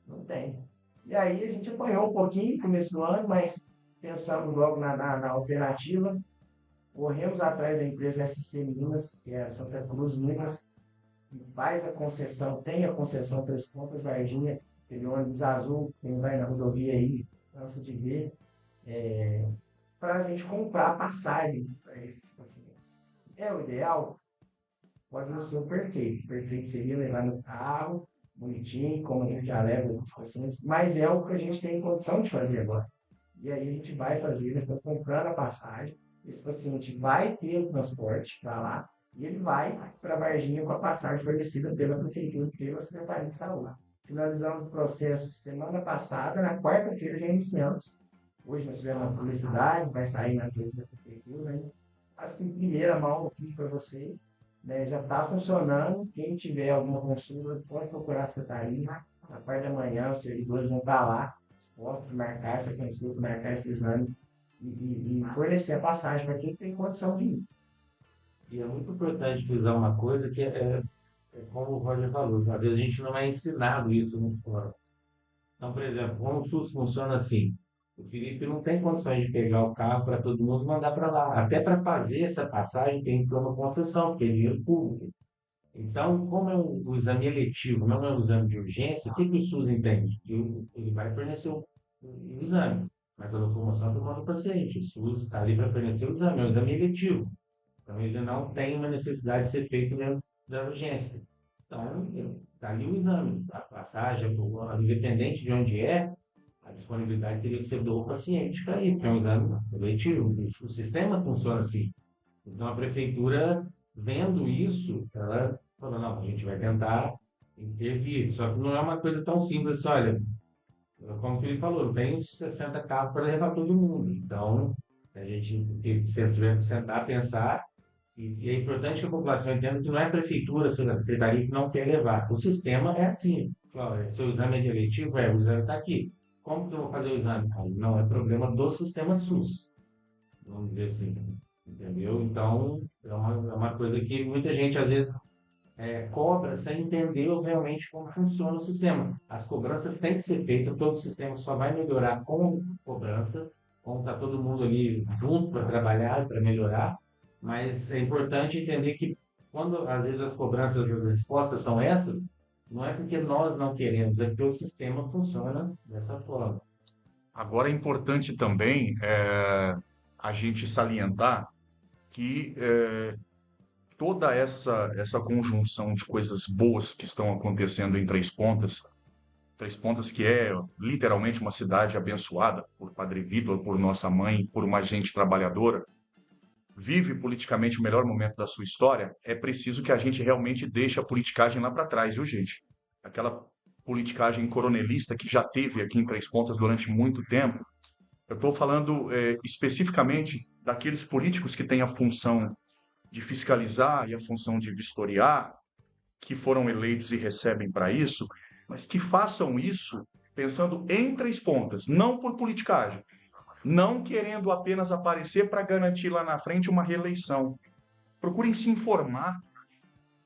Não tem. E aí a gente apanhou um pouquinho no começo do ano, mas pensamos logo na alternativa. Corremos atrás da empresa SC Minas, que é a Santa Cruz Minas, que faz a concessão, tem a concessão Três Pontas, Varginha, aquele ônibus azul, quem vai na rodovia aí, cansa de ver, para a gente comprar passagem para esses pacientes. É o ideal? Pode não ser o perfeito. O perfeito seria levar no carro, bonitinho, como a gente já leva os pacientes, mas é o que a gente tem condição de fazer agora. E aí a gente vai fazer, eles estão comprando a passagem, esse paciente vai ter o transporte para lá, e ele vai para Varginha com a passagem fornecida pela Prefeitura, pela Secretaria de Saúde. finalizamos o processo semana passada, na quarta-feira já iniciamos. Hoje nós tivemos uma publicidade, vai sair nas redes da prefeitura, né? Acho que em primeira mão aqui para vocês, né, já está funcionando. Quem tiver alguma consulta, pode procurar a secretaria. Na parte da manhã, os servidores vão estar lá, dispostos a marcar essa consulta, marcar esse exame e fornecer a passagem para quem tem condição de ir. E é muito importante frisar uma coisa que é como o Roger falou, às vezes a gente não é ensinado isso na escola. Então, por exemplo, como o SUS funciona assim, o Felipe não tem condições de pegar o carro para todo mundo e mandar para lá. Até para fazer essa passagem tem que ter uma concessão, porque é dinheiro público. Então, como é o exame eletivo, não é um exame de urgência, o que o SUS entende? Que ele vai fornecer o exame, mas a locomoção demanda o paciente. O SUS está ali para fornecer o exame, é um exame eletivo. Então, ele não tem uma necessidade de ser feito dentro da urgência. Então, está ali o exame, a passagem, independente de onde é, a disponibilidade teria que ser do paciente para ir, porque é um exame eletivo. O sistema funciona assim. Então, a prefeitura, vendo isso, ela falou, não, a gente vai tentar intervir. Só que não é uma coisa tão simples, olha, como ele falou, não tem uns 60 carros para levar todo mundo. Então, a gente tem que sentar, pensar, e é importante que a população entenda que não é a prefeitura, a secretaria que não quer levar. O sistema é assim. Olha, seu exame é de eletivo, o exame está aqui. Como que eu vou fazer o exame? Não é problema do sistema SUS. Vamos dizer assim. Entendeu? Então, é uma coisa que muita gente, às vezes, cobra sem entender realmente como funciona o sistema. As cobranças têm que ser feitas, todo o sistema só vai melhorar com cobrança, com está todo mundo ali junto para trabalhar, para melhorar, mas é importante entender que quando, às vezes, as cobranças e as respostas são essas, não é porque nós não queremos, é porque o sistema funciona dessa forma. Agora é importante também a gente salientar que toda essa conjunção de coisas boas que estão acontecendo em Três Pontas que é literalmente uma cidade abençoada por Padre Vitor, por nossa mãe, por uma gente trabalhadora, vive politicamente o melhor momento da sua história, é preciso que a gente realmente deixe a politicagem lá para trás, viu, gente? Aquela politicagem coronelista que já teve aqui em Três Pontas durante muito tempo. Eu estou falando especificamente daqueles políticos que têm a função de fiscalizar e a função de vistoriar, que foram eleitos e recebem para isso, mas que façam isso pensando em Três Pontas, não por politicagem, não querendo apenas aparecer para garantir lá na frente uma reeleição. Procurem se informar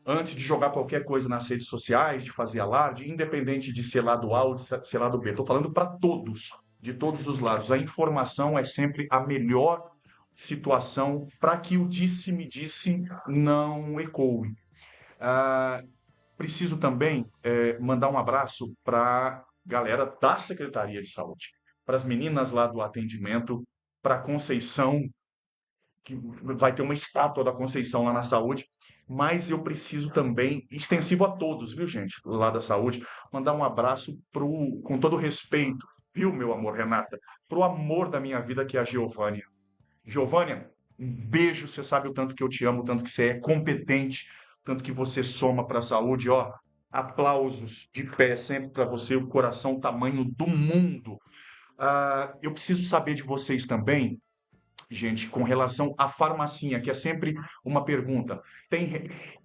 antes de jogar qualquer coisa nas redes sociais, de fazer alarde, independente de ser lado A ou de ser lado B. Estou falando para todos, de todos os lados. A informação é sempre a melhor situação para que o disse-me-disse não ecoe. Preciso também mandar um abraço para a galera da Secretaria de Saúde, para as meninas lá do atendimento, para a Conceição, que vai ter uma estátua da Conceição lá na saúde, mas eu preciso também, extensivo a todos, viu, gente, lá da saúde, mandar um abraço com todo respeito, viu, meu amor, Renata, pro amor da minha vida, que é a Giovânia. Giovânia, um beijo, você sabe o tanto que eu te amo, o tanto que você é competente, o tanto que você soma para a saúde, ó, aplausos de pé sempre para você, o coração tamanho do mundo. Eu preciso saber de vocês também, gente, com relação à farmacinha, que é sempre uma pergunta.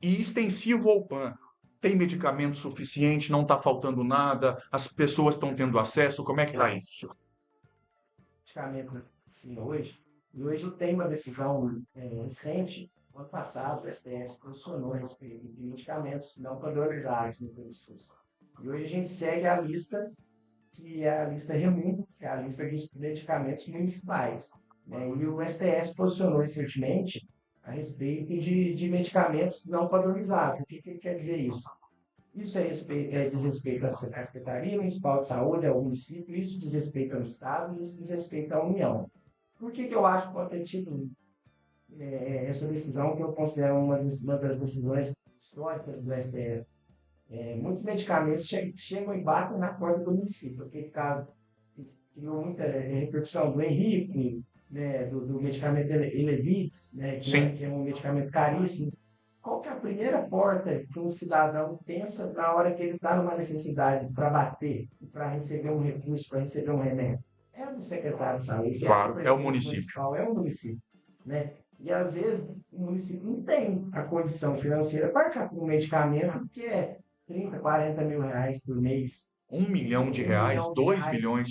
E extensivo ao PAN, tem medicamento suficiente, não está faltando nada, as pessoas estão tendo acesso, como é que está isso? Medicamento, sim, hoje tem uma decisão recente, ano passado, o STF posicionou a respeito de medicamentos não padronizados no SUS. E hoje a gente segue a lista, que é a lista REMUM, que é a lista dos medicamentos municipais. E o STF posicionou recentemente a respeito de medicamentos não padronizados. O que ele quer dizer isso? Isso diz respeito à Secretaria Municipal de Saúde, ao município, isso diz respeito ao Estado, isso diz respeito à União. Por que eu acho que pode ter tido essa decisão, que eu considero uma das decisões históricas do STF? Muitos medicamentos chegam e batem na porta do município. Aquele caso criou muita repercussão do Henrique, né, do medicamento Elevits, né, que é um medicamento caríssimo. qual que é a primeira porta que um cidadão pensa na hora que ele está numa necessidade para bater, para receber um recurso, para receber um remédio? É do secretário de saúde, Claro, é o prefeito município. municipal, é o município, né? E às vezes o município não tem a condição financeira para arcar com um medicamento que é 30, 40 mil reais por mês. R$ 1 milhão, R$ 1 R$ milhão 2 milhões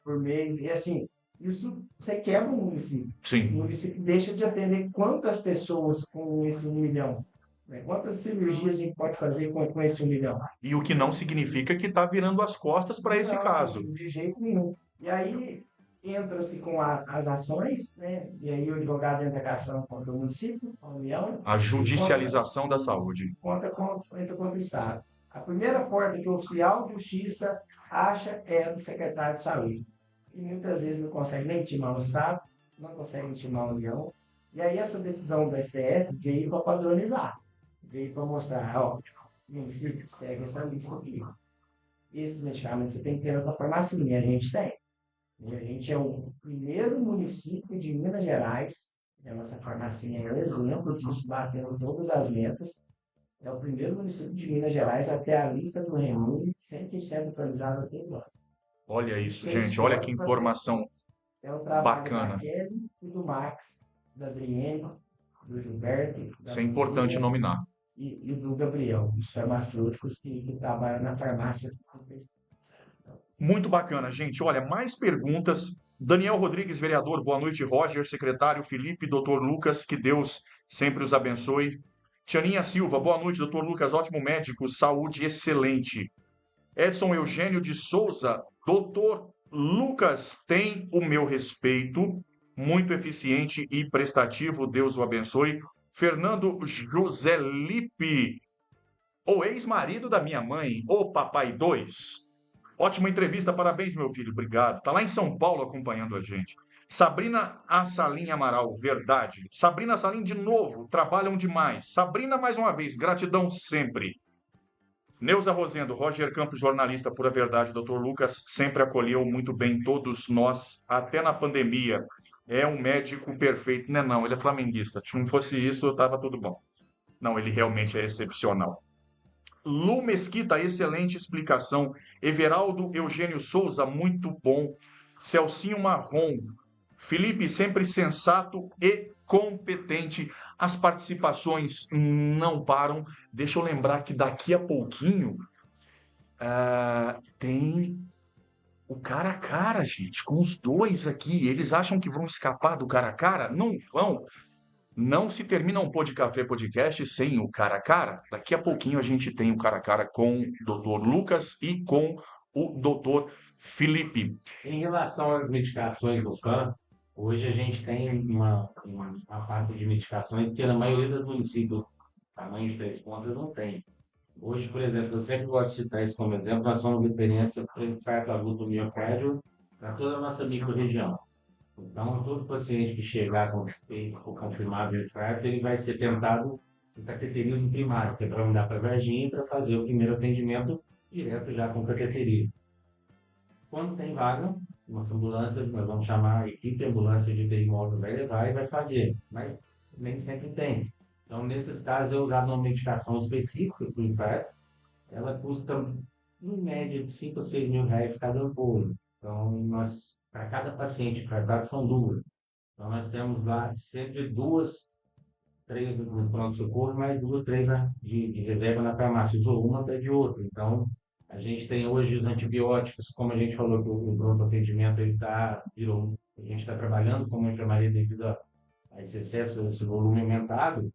por mês. E assim, isso você quebra o município. O Sim. município deixa de atender quantas pessoas com esse 1 milhão? Né? Quantas cirurgias a gente pode fazer com esse 1 milhão? E o que não significa que está virando as costas para esse Não, caso. de jeito nenhum. E aí entra-se com as ações, né? E aí o advogado entra com a ação contra o município, a União, A judicialização da saúde. entra contra o Estado. A primeira porta que o oficial de justiça acha é do secretário de saúde. E muitas vezes não consegue nem intimar o Estado, não consegue intimar a União. E aí essa decisão do STF veio para padronizar, veio para mostrar, ó, o município segue essa lista aqui. Esses medicamentos você tem que ter na tua farmácia, e a gente tem. E a gente é o primeiro município de Minas Gerais, a nossa farmacinha é um exemplo disso, batendo todas as metas. É o primeiro município de Minas Gerais a ter a lista do REMUNE 100% atualizada todo ano. Olha isso, gente. Olha que informação É o trabalho bacana. da Kelly e do Max, da Adriene, do Gilberto. Isso é importante Luzia nominar. E do Gabriel, os farmacêuticos que trabalham na farmácia. Muito bacana, gente. Olha, mais perguntas. Daniel Rodrigues, vereador, boa noite. Roger, secretário, Felipe, doutor Lucas, que Deus sempre os abençoe. Tianinha Silva, boa noite, doutor Lucas, ótimo médico, saúde excelente. Edson Eugênio de Souza, doutor Lucas tem o meu respeito, muito eficiente e prestativo, Deus o abençoe. Fernando José Lipe, o ex-marido da minha mãe, o papai 2. Ótima entrevista, parabéns, meu filho, obrigado. Tá lá em São Paulo acompanhando a gente. Sabrina Assalim Amaral, verdade. Sabrina Assalim, de novo, trabalham demais. Sabrina, mais uma vez, gratidão sempre. Neuza Rosendo, Roger Campos, jornalista Pura Verdade, doutor Lucas, sempre acolheu muito bem todos nós, até na pandemia. É um médico perfeito. Não, ele é flamenguista. Se não fosse isso, estava tudo bom. Não, ele realmente é excepcional. Lu Mesquita, excelente explicação. Everaldo Eugênio Souza, muito bom. Celcinho Marrom. Felipe, sempre sensato e competente. As participações não param. Deixa eu lembrar que daqui a pouquinho tem o cara a cara, gente, com os dois aqui. Eles acham que vão escapar do cara a cara? Não vão. Não se termina um Pô de Café podcast sem o cara a cara. Daqui a pouquinho a gente tem o cara a cara com o doutor Lucas e com o doutor Felipe. Em relação às medicações do CAN, hoje a gente tem uma parte de medicações que na maioria dos municípios, tamanho de 3 pontas, não tem. Hoje, por exemplo, eu sempre gosto de citar isso como exemplo, nós somos referência para o infarto agudo do miocárdio para toda a nossa microrregião. Então, todo paciente que chegar com o confirmado de infarto, ele vai ser tentado em cateterismo primário, que é para mandar para a Varginha para fazer o primeiro atendimento direto já com cateterismo. Quando tem vaga, nossa ambulância, nós vamos chamar a equipe de ambulância de UTI móvel, vai levar e vai fazer, mas nem sempre tem. Então, nesses casos, eu dou uma medicação específica para o infarto, ela custa, em média, de 5 a 6 mil reais cada ampulha. Então, para cada paciente infartado, são 2. Então, nós temos lá sempre 2, 3 no pronto-socorro, mais 2, 3 de reserva na farmácia. Usou uma, pede outra. Então, a gente tem hoje os antibióticos, como a gente falou que o pronto atendimento a gente está trabalhando com uma enfermaria devido a esse excesso, esse volume aumentado.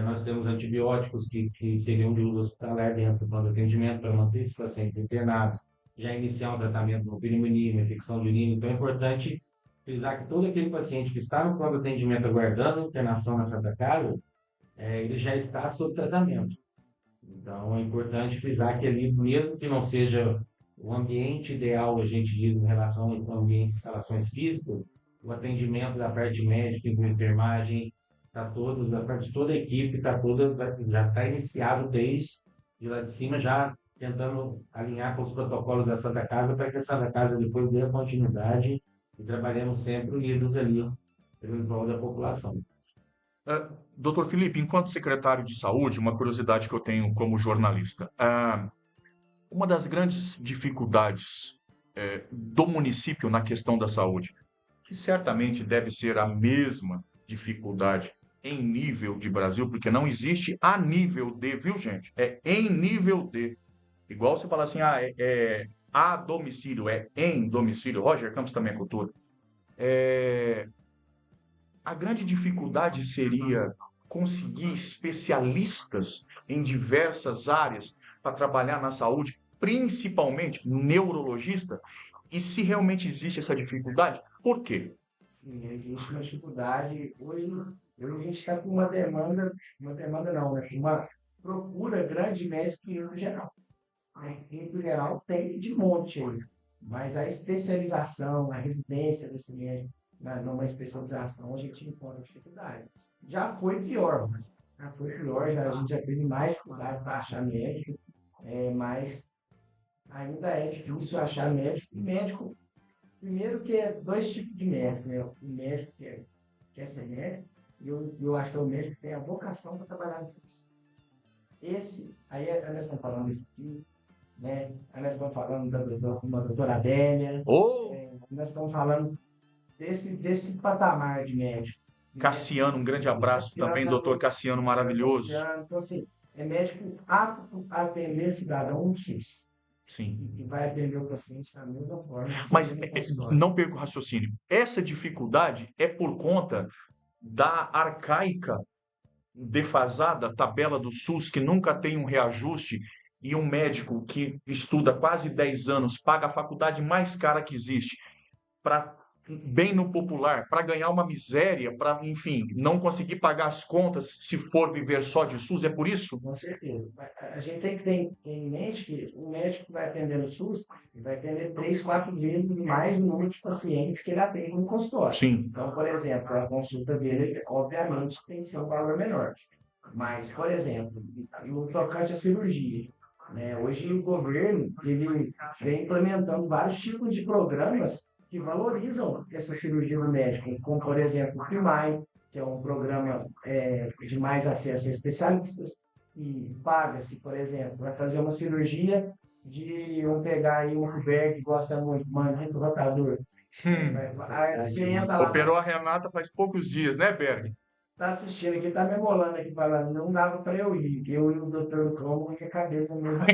Nós temos antibióticos que seriam de uso hospitalar dentro do pronto atendimento para manter esses pacientes internados, já iniciar um tratamento no pneumonia, uma infecção de urina. Então é importante frisar que todo aquele paciente que está no pronto atendimento aguardando internação na Santa Casa, ele já está sob tratamento. Então é importante frisar que ali, mesmo que não seja o ambiente ideal, a gente diz em relação ao ambiente de instalações físicas, o atendimento da parte médica, da enfermagem, da parte de toda a equipe, já está iniciado desde lá de cima, já tentando alinhar com os protocolos da Santa Casa para que a Santa Casa depois dê a continuidade e trabalhemos sempre unidos ali pelo prol da população. Doutor Felipe, enquanto secretário de saúde, uma curiosidade que eu tenho como jornalista. Uma das grandes dificuldades do município na questão da saúde, que certamente deve ser a mesma dificuldade em nível de Brasil, porque não existe a nível de, viu, gente? É em nível de. Igual você fala assim, é a domicílio, é em domicílio. Roger Campos também é cultura. A grande dificuldade seria conseguir especialistas em diversas áreas para trabalhar na saúde, principalmente neurologista. E se realmente existe essa dificuldade, por quê? Sim, existe uma dificuldade. Hoje a gente está com uma demanda não, né? Uma procura grande de médico clínico geral. Né? Clínico geral tem de monte aí, mas a especialização, a residência desse médico, numa especialização, a gente encontra dificuldade. Já foi pior, já foi pior, a gente já teve mais dificuldade para achar médico, mas ainda é difícil achar médico. E médico, primeiro que é dois tipos de médico, né? O médico que quer ser médico, e eu acho que é o médico que tem a vocação para trabalhar no SUS. Aí nós estamos falando desse aqui, né? Aí nós estamos falando da doutora Adélia, nós estamos falando desse patamar de médico. Cassiano, um grande abraço também, doutor Cassiano, maravilhoso. Então, assim, é médico apto a atender cidadão no SUS. Sim. E vai atender o paciente da mesma forma. Mas não perca o raciocínio. Essa dificuldade é por conta da arcaica, defasada tabela do SUS, que nunca tem um reajuste, e um médico que estuda quase 10 anos, paga a faculdade mais cara que existe, para bem no popular, para ganhar uma miséria, para, enfim, não conseguir pagar as contas se for viver só de SUS, é por isso? Com certeza. A gente tem que ter em mente que o médico que vai atender no SUS vai atender 3, 4 vezes mais o número de pacientes que ele atende no consultório. Sim. Então, por exemplo, a consulta dele, obviamente, tem que ser um valor menor. Mas, por exemplo, no tocante à cirurgia, né, hoje o governo ele vem implementando vários tipos de programas que valorizam essa cirurgia no médico, como, por exemplo, o PIMAI, que é um programa de mais acesso a especialistas, e paga-se, por exemplo, vai fazer uma cirurgia vamos pegar aí um Berg que gosta muito, manguito rotador. Você entra lá, Operou a Renata faz poucos dias, né, Berg? tá assistindo aqui, tá me embolando aqui, falando, não dava para eu ir, eu e o doutor Cromo ia caber no mesmo.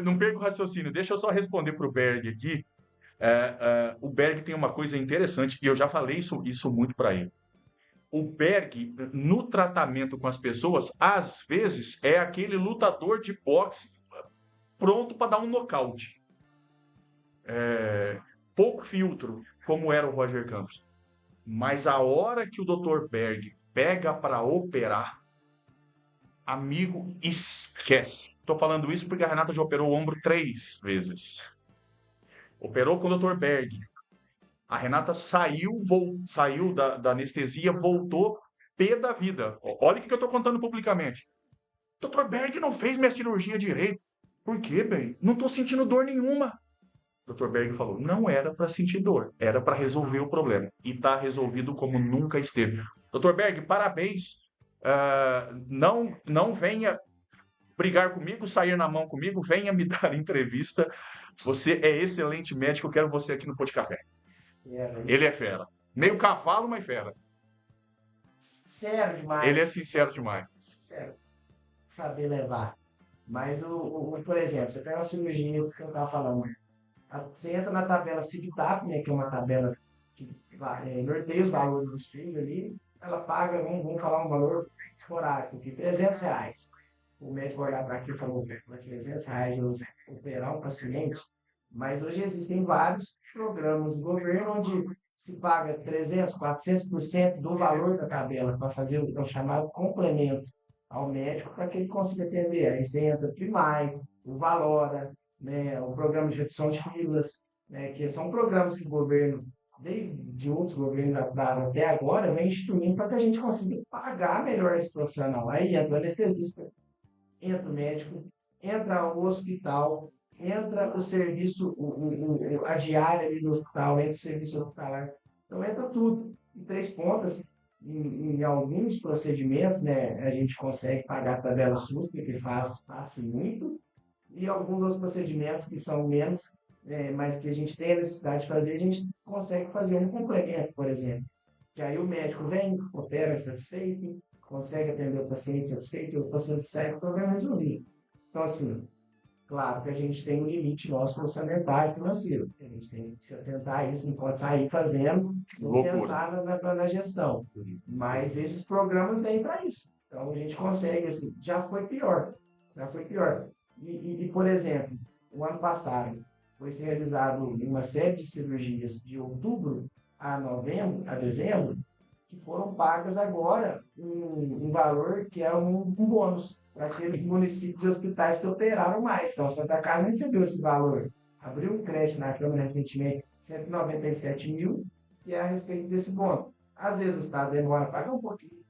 Não perca o raciocínio, deixa eu só responder para o Berg aqui. O Berg tem uma coisa interessante, e eu já falei isso muito para ele. O Berg, no tratamento com as pessoas, às vezes é aquele lutador de boxe pronto para dar um nocaute. Pouco filtro, como era o Roger Campos. Mas a hora que o Dr. Berg pega para operar, amigo, esquece. Estou falando isso porque a Renata já operou o ombro 3 vezes. Operou com o Dr. Berg. A Renata saiu da anestesia, voltou pé da vida. Olha o que eu estou contando publicamente. Dr. Berg não fez minha cirurgia direito. Por quê, Berg? Não estou sentindo dor nenhuma. Dr. Berg falou, não era para sentir dor, era para resolver o problema. E está resolvido como nunca esteve. Dr. Berg, parabéns. Não venha brigar comigo, sair na mão comigo, venha me dar entrevista. Você é excelente médico, eu quero você aqui no Pô de Café. Ele é fera. Meio cavalo, mas fera. Sincero demais. Ele é sincero demais. Sincero. Saber levar. Mas, por exemplo, você pega uma cirurgia que eu estava falando. Você entra na tabela SIGTAP, né, que é uma tabela que norteia os valores dos filhos ali. Ela paga, vamos falar um valor esporádico aqui, R$300. O médico vai olhar para aqui e falou, por R$300 eu operar um paciente. Mas hoje existem vários programas do governo onde se paga 300%, 400% do valor da tabela para fazer o chamado complemento ao médico para que ele consiga atender. Aí você entra o PIMAI, o Valora, né, o programa de redução de filas, né, que são programas que o governo, desde outros governos atrás até agora, vem instituindo para que a gente consiga pagar melhor esse profissional. Aí entra o anestesista, entra o médico, entra o hospital, entra o serviço, a diária ali do hospital, entra o serviço hospitalar. Então entra tudo. Em 3 pontas, em alguns procedimentos, né, a gente consegue pagar a tabela SUS, porque faz muito, e alguns outros procedimentos que são menos, mas que a gente tem a necessidade de fazer, a gente consegue fazer um complemento, por exemplo. Que aí o médico vem, opera satisfeito, consegue atender o paciente satisfeito, e o paciente sai com o problema resolvido. Então, assim, claro que a gente tem um limite nosso orçamentário e financeiro. A gente tem que se atentar a isso, não pode sair fazendo sem Loucura. pensar na gestão. Mas esses programas vêm para isso. Então a gente consegue, assim, já foi pior. Já foi pior. Por exemplo, o ano passado foi se realizado uma série de cirurgias de outubro a novembro, a dezembro, que foram pagas agora um valor que é um bônus para aqueles municípios e hospitais que operaram mais. Então, Santa Casa recebeu esse valor. Abriu um crédito na Câmara recentemente, 197 mil, que é a respeito desse bônus. Às vezes o Estado demora a pagar um pouquinho,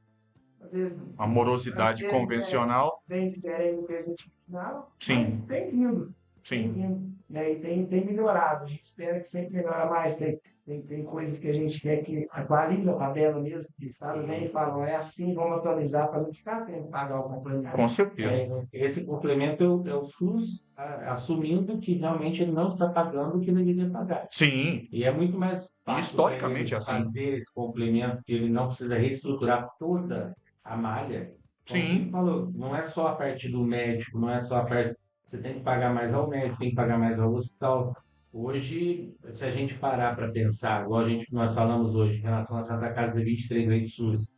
às vezes, A morosidade convencional, bem diferente do que a gente imaginava, sim, mas tem vindo. Tem sim. vindo, né? E tem melhorado. A gente espera que sempre melhora mais. Tem coisas que a gente quer que atualize a tabela mesmo, que o Estado vem e fala, "Ó, é assim, vamos atualizar para não ficar tendo que pagar o complemento." Com certeza. Esse complemento é o SUS assumindo que realmente ele não está pagando o que deveria pagar. Sim, E é muito mais fácil historicamente para ele é assim. fazer esse complemento, que ele não precisa reestruturar toda a malha. Como Sim. ele falou, não é só a parte do médico, não é só a parte. Você tem que pagar mais ao médico, tem que pagar mais ao hospital. Hoje, se a gente parar para pensar, igual nós falamos hoje, em relação a Santa Casa de 23 leitos SUS,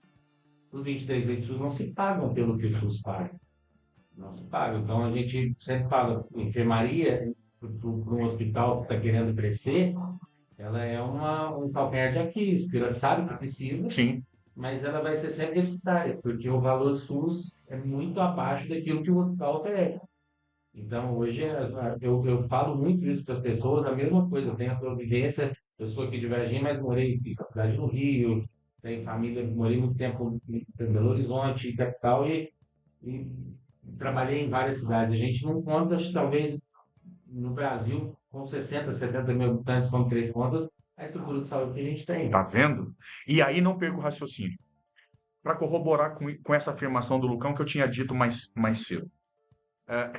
os 23 leitos SUS não se pagam pelo que o SUS paga. Não se paga. Então, a gente sempre fala, enfermaria, para um hospital que está querendo crescer, ela é um calcanhar de Aquiles, porque ela sabe que precisa, Sim, mas ela vai ser sempre deficitária, porque o valor SUS é muito abaixo daquilo que o hospital oferece. Então, hoje, eu falo muito isso para as pessoas, a mesma coisa, eu tenho a providência, eu sou aqui de Varginha, mas fiz faculdade no Rio, tenho família, morei muito tempo em Belo Horizonte, capital, e trabalhei em várias cidades. A gente não conta, talvez, no Brasil, com 60, 70 mil habitantes, como 3 pontas, a estrutura de saúde que a gente tem. tá vendo? E aí não perco o raciocínio. Para corroborar com essa afirmação do Lucão que eu tinha dito mais cedo.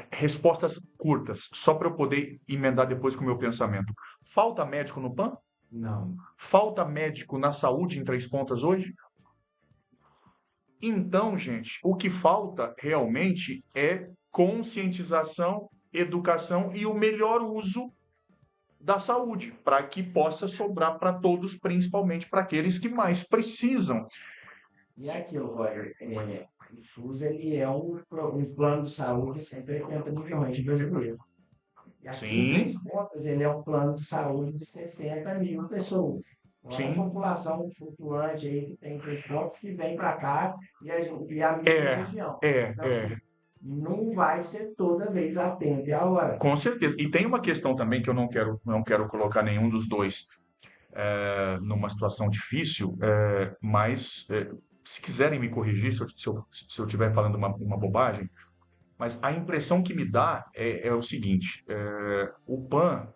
Respostas curtas, só para eu poder emendar depois com o meu pensamento. Falta médico no PAN? Não. Falta médico na saúde em Três Pontas hoje? Então, gente, o que falta realmente é conscientização, educação e o melhor uso da saúde, para que possa sobrar para todos, principalmente para aqueles que mais precisam. E é aquilo, Roger, o SUS ele é um plano de saúde de 180 milhões de brasileiros. E aqui em Três Pontas ele é um plano de saúde de 60 mil pessoas. Então, é uma população flutuante aí que tem Três Pontas que vem para cá e a minha região. Então, assim, não vai ser toda vez a tempo e a hora. Com certeza. E tem uma questão também que eu não quero colocar nenhum dos dois numa situação difícil, mas se quiserem me corrigir se eu estiver falando uma bobagem, mas a impressão que me dá é o seguinte: o PAN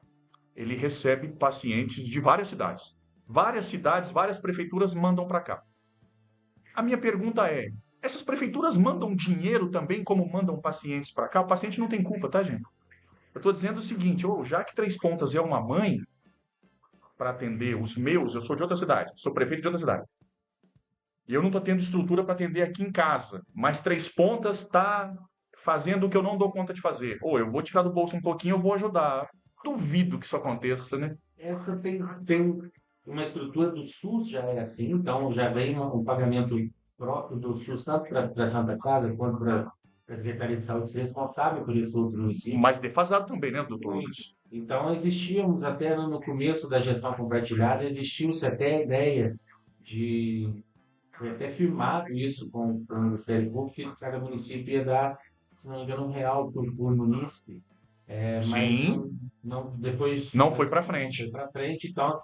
ele recebe pacientes de várias cidades. Várias cidades, várias prefeituras mandam para cá. A minha pergunta é: essas prefeituras mandam dinheiro também como mandam pacientes para cá? O paciente não tem culpa, tá, gente? Eu estou dizendo o seguinte: já que Três Pontas é uma mãe para atender os meus, eu sou de outra cidade, sou prefeito de outra cidade. E eu não estou tendo estrutura para atender aqui em casa, mas Três Pontas está fazendo o que eu não dou conta de fazer. Ou eu vou tirar do bolso um pouquinho, eu vou ajudar. Duvido que isso aconteça, né? Essa tem uma estrutura do SUS, já é assim, então já vem um pagamento próprio do SUS, tanto para Santa Casa quanto para a Secretaria de Saúde, ser responsável por esse outro município. Mas defasado também, né, doutor Lucas? Então, existíamos até no começo da gestão compartilhada, existiu-se até a ideia foi até firmado isso com o Ministério Público, que cada município ia dar, se não me engano, R$ 1 por município. Sim. Mas depois... Não foi para frente. Foi para frente, então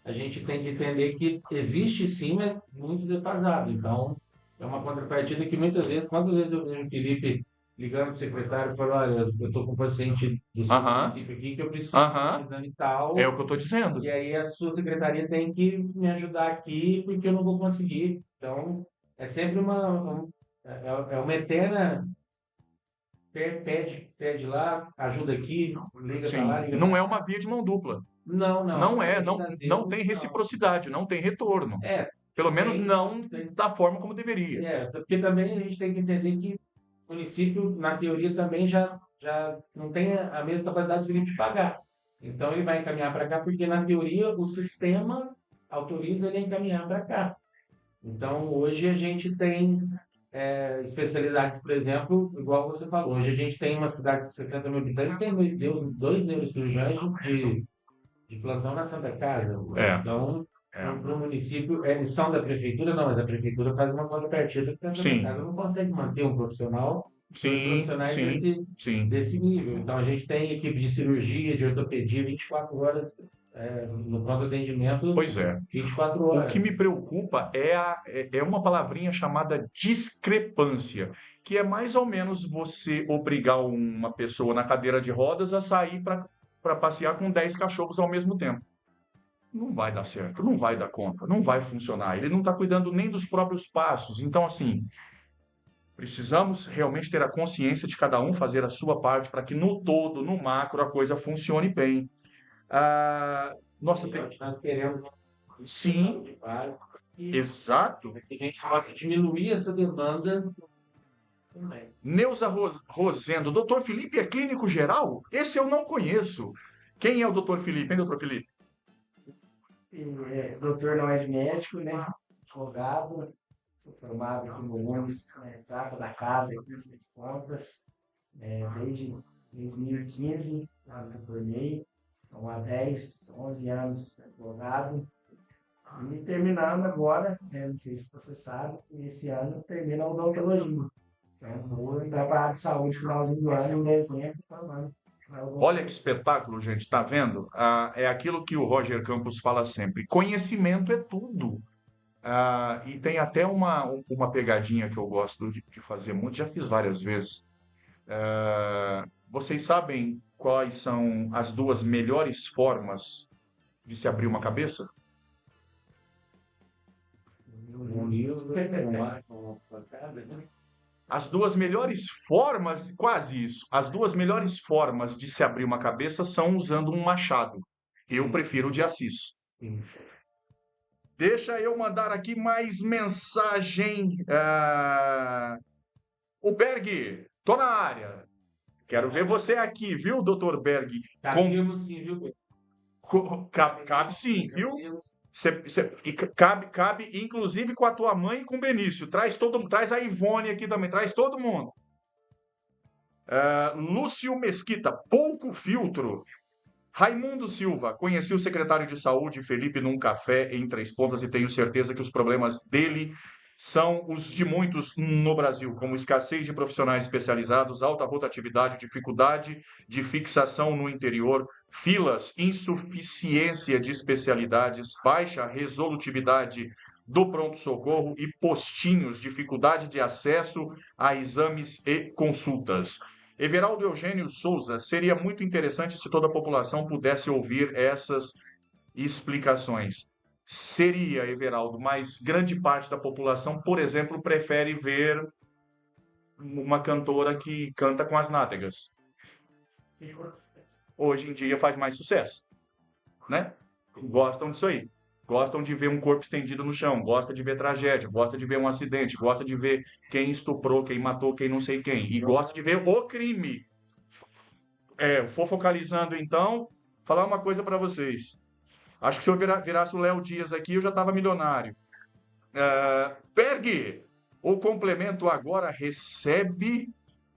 a gente tem que entender que existe sim, mas muito defasado. Então, é uma contrapartida que muitas vezes, quantas vezes eu vejo o Felipe ligando para o secretário e falando: olha, eu estou com um paciente do seu município aqui que eu preciso de um exame tal. É o que eu estou dizendo. E aí a sua secretaria tem que me ajudar aqui porque eu não vou conseguir. Então, é sempre uma eterna pede lá, ajuda aqui, liga para lá, Sim, liga não para é cá. uma via de mão dupla. Não, Não não. é, Graças não, a não Deus, tem não. reciprocidade, não tem retorno. É, Pelo menos tem, não tem, da forma como deveria. porque também a gente tem que entender que o município, na teoria, também já não tem a mesma capacidade de pagar. Então ele vai encaminhar para cá, porque na teoria o sistema autoriza ele a encaminhar para cá. Então hoje a gente tem especialidades, por exemplo, igual você falou, hoje a gente tem uma cidade de 60 mil habitantes e tem dois neurocirurgiões de plantão na Santa Casa. É, Então, é. para o município, eles são da prefeitura, não, mas a prefeitura faz uma contrapartida porque a Santa Sim, Casa não consegue manter um profissional, dois sim, profissionais sim, sim. desse nível. Então, a gente tem equipe de cirurgia, de ortopedia, 24 horas no pronto atendimento, Pois é. 24 O que horas. me preocupa é uma palavrinha chamada discrepância, que é mais ou menos você obrigar uma pessoa na cadeira de rodas a sair para passear com 10 cachorros ao mesmo tempo. Não vai dar certo, não vai dar conta, não vai funcionar. Ele não está cuidando nem dos próprios passos. Então, assim, precisamos realmente ter a consciência de cada um fazer a sua parte para que no todo, no macro, a coisa funcione bem. Ah, nossa, Nós queremos sim, de vários, exato. e a gente possa diminuir essa demanda também. Neuza Rosendo, doutor Felipe é clínico geral? Esse eu não conheço. Quem é o doutor Felipe, hein, doutor Felipe? Doutor não é de médico, né? Advogado, sou formado aqui no UNES, exato da casa, aqui nas Três Pontas, desde 2015, eu me formei, então há 10, 11 anos advogado, e terminando agora, não sei se você sabe, esse ano termina a odontologia. Então, vou entrar para a área de saúde finalzinho do ano, em dezembro, formando. Olha que espetáculo, gente, tá vendo? É aquilo que o Roger Campos fala sempre: conhecimento é tudo. E tem até uma pegadinha que eu gosto de fazer muito, já fiz várias vezes. Vocês sabem quais são as duas melhores formas de se abrir uma cabeça? Um livro, uma pancada, né? As duas melhores formas, quase isso, as duas melhores formas de se abrir uma cabeça são usando um machado. Eu prefiro o de Assis. Sim. Deixa eu mandar aqui mais mensagem. O Berg, tô na área. Quero ver você aqui, viu, doutor Berg? Cabemos sim, viu? Cabe sim, viu? E cabe, inclusive, com a tua mãe e com o Benício. Traz a Ivone aqui também, traz todo mundo. Lúcio Mesquita, pouco filtro. Raimundo Silva, conheci o secretário de Saúde, Felipe, num café em Três Pontas e tenho certeza que os problemas dele são os de muitos no Brasil, como escassez de profissionais especializados, alta rotatividade, dificuldade de fixação no interior, filas, insuficiência de especialidades, baixa resolutividade do pronto-socorro e postinhos, dificuldade de acesso a exames e consultas. Everaldo Eugênio Souza, seria muito interessante se toda a população pudesse ouvir essas explicações. Seria, Everaldo, mas grande parte da população, por exemplo, prefere ver uma cantora que canta com as nádegas. Hoje em dia faz mais sucesso, né? Gostam disso aí. Gostam de ver um corpo estendido no chão, gosta de ver tragédia, gosta de ver um acidente, gosta de ver quem estuprou, quem matou, quem não sei quem, e gosta de ver o crime. Focalizando então, falar uma coisa para vocês. Acho que se eu virasse o Léo Dias aqui, eu já estava milionário. Berg, o complemento agora recebe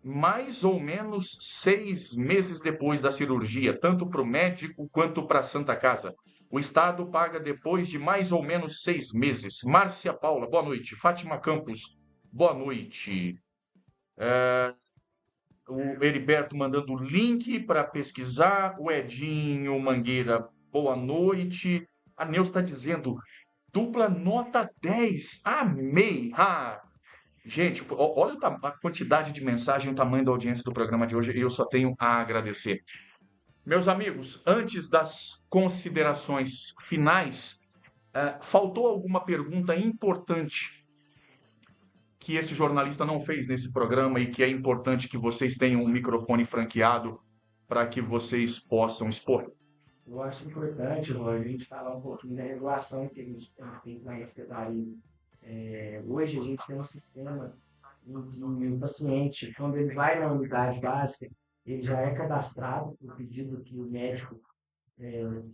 mais ou menos 6 meses depois da cirurgia, tanto para o médico quanto para a Santa Casa. O Estado paga depois de mais ou menos 6 meses. Márcia Paula, boa noite. Fátima Campos, boa noite. O Heriberto mandando o link para pesquisar. O Edinho Mangueira, boa noite. A Neuza está dizendo, dupla nota 10. Amei. Gente, olha a quantidade de mensagem e o tamanho da audiência do programa de hoje, e eu só tenho a agradecer. Meus amigos, antes das considerações finais, faltou alguma pergunta importante que esse jornalista não fez nesse programa e que é importante que vocês tenham um microfone franqueado para que vocês possam expor? Eu acho importante, Roger, a gente falar um pouquinho da regulação que eles têm feito na secretaria. Hoje a gente tem um sistema em que o paciente, quando ele vai na unidade básica, ele já é cadastrado por pedido que o médico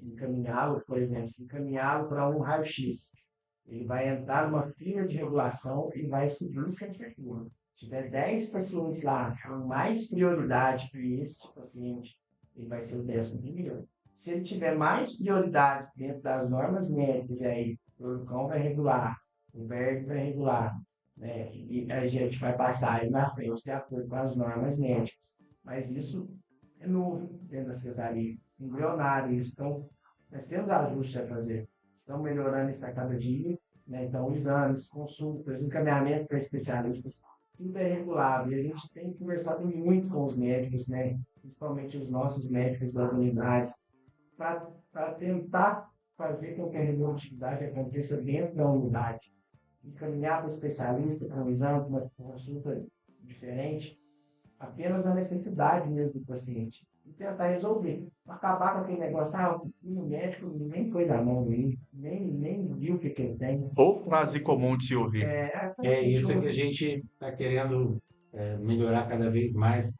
encaminhá-lo, por exemplo, se encaminhá-lo para um raio-x. Ele vai entrar numa fila de regulação e vai seguir sem ser fila. Se tiver 10 pacientes lá com mais prioridade para esse paciente, ele vai ser o 11º. Se ele tiver mais prioridade dentro das normas médicas, e aí o PROCON vai regular, o BERG vai regular, né? E a gente vai passar aí na frente de acordo com as normas médicas. Mas isso é novo dentro da secretaria, embrionário isso. Então, nós temos ajustes a fazer. Estão melhorando isso a cada dia, né? Então, exames, consultas, encaminhamento para especialistas, tudo é regulado. E a gente tem conversado muito com os médicos, né? Principalmente os nossos médicos das unidades, para tentar fazer com que a redutividade aconteça dentro da unidade. Encaminhar para o especialista, para um exame, para uma consulta diferente, apenas na necessidade mesmo do paciente. E tentar resolver. Acabar com aquele negócio, o médico nem pôs a mão nele, nem viu o que ele tem. Ou frase comum de se ouvir. É isso que a gente está querendo melhorar cada vez mais,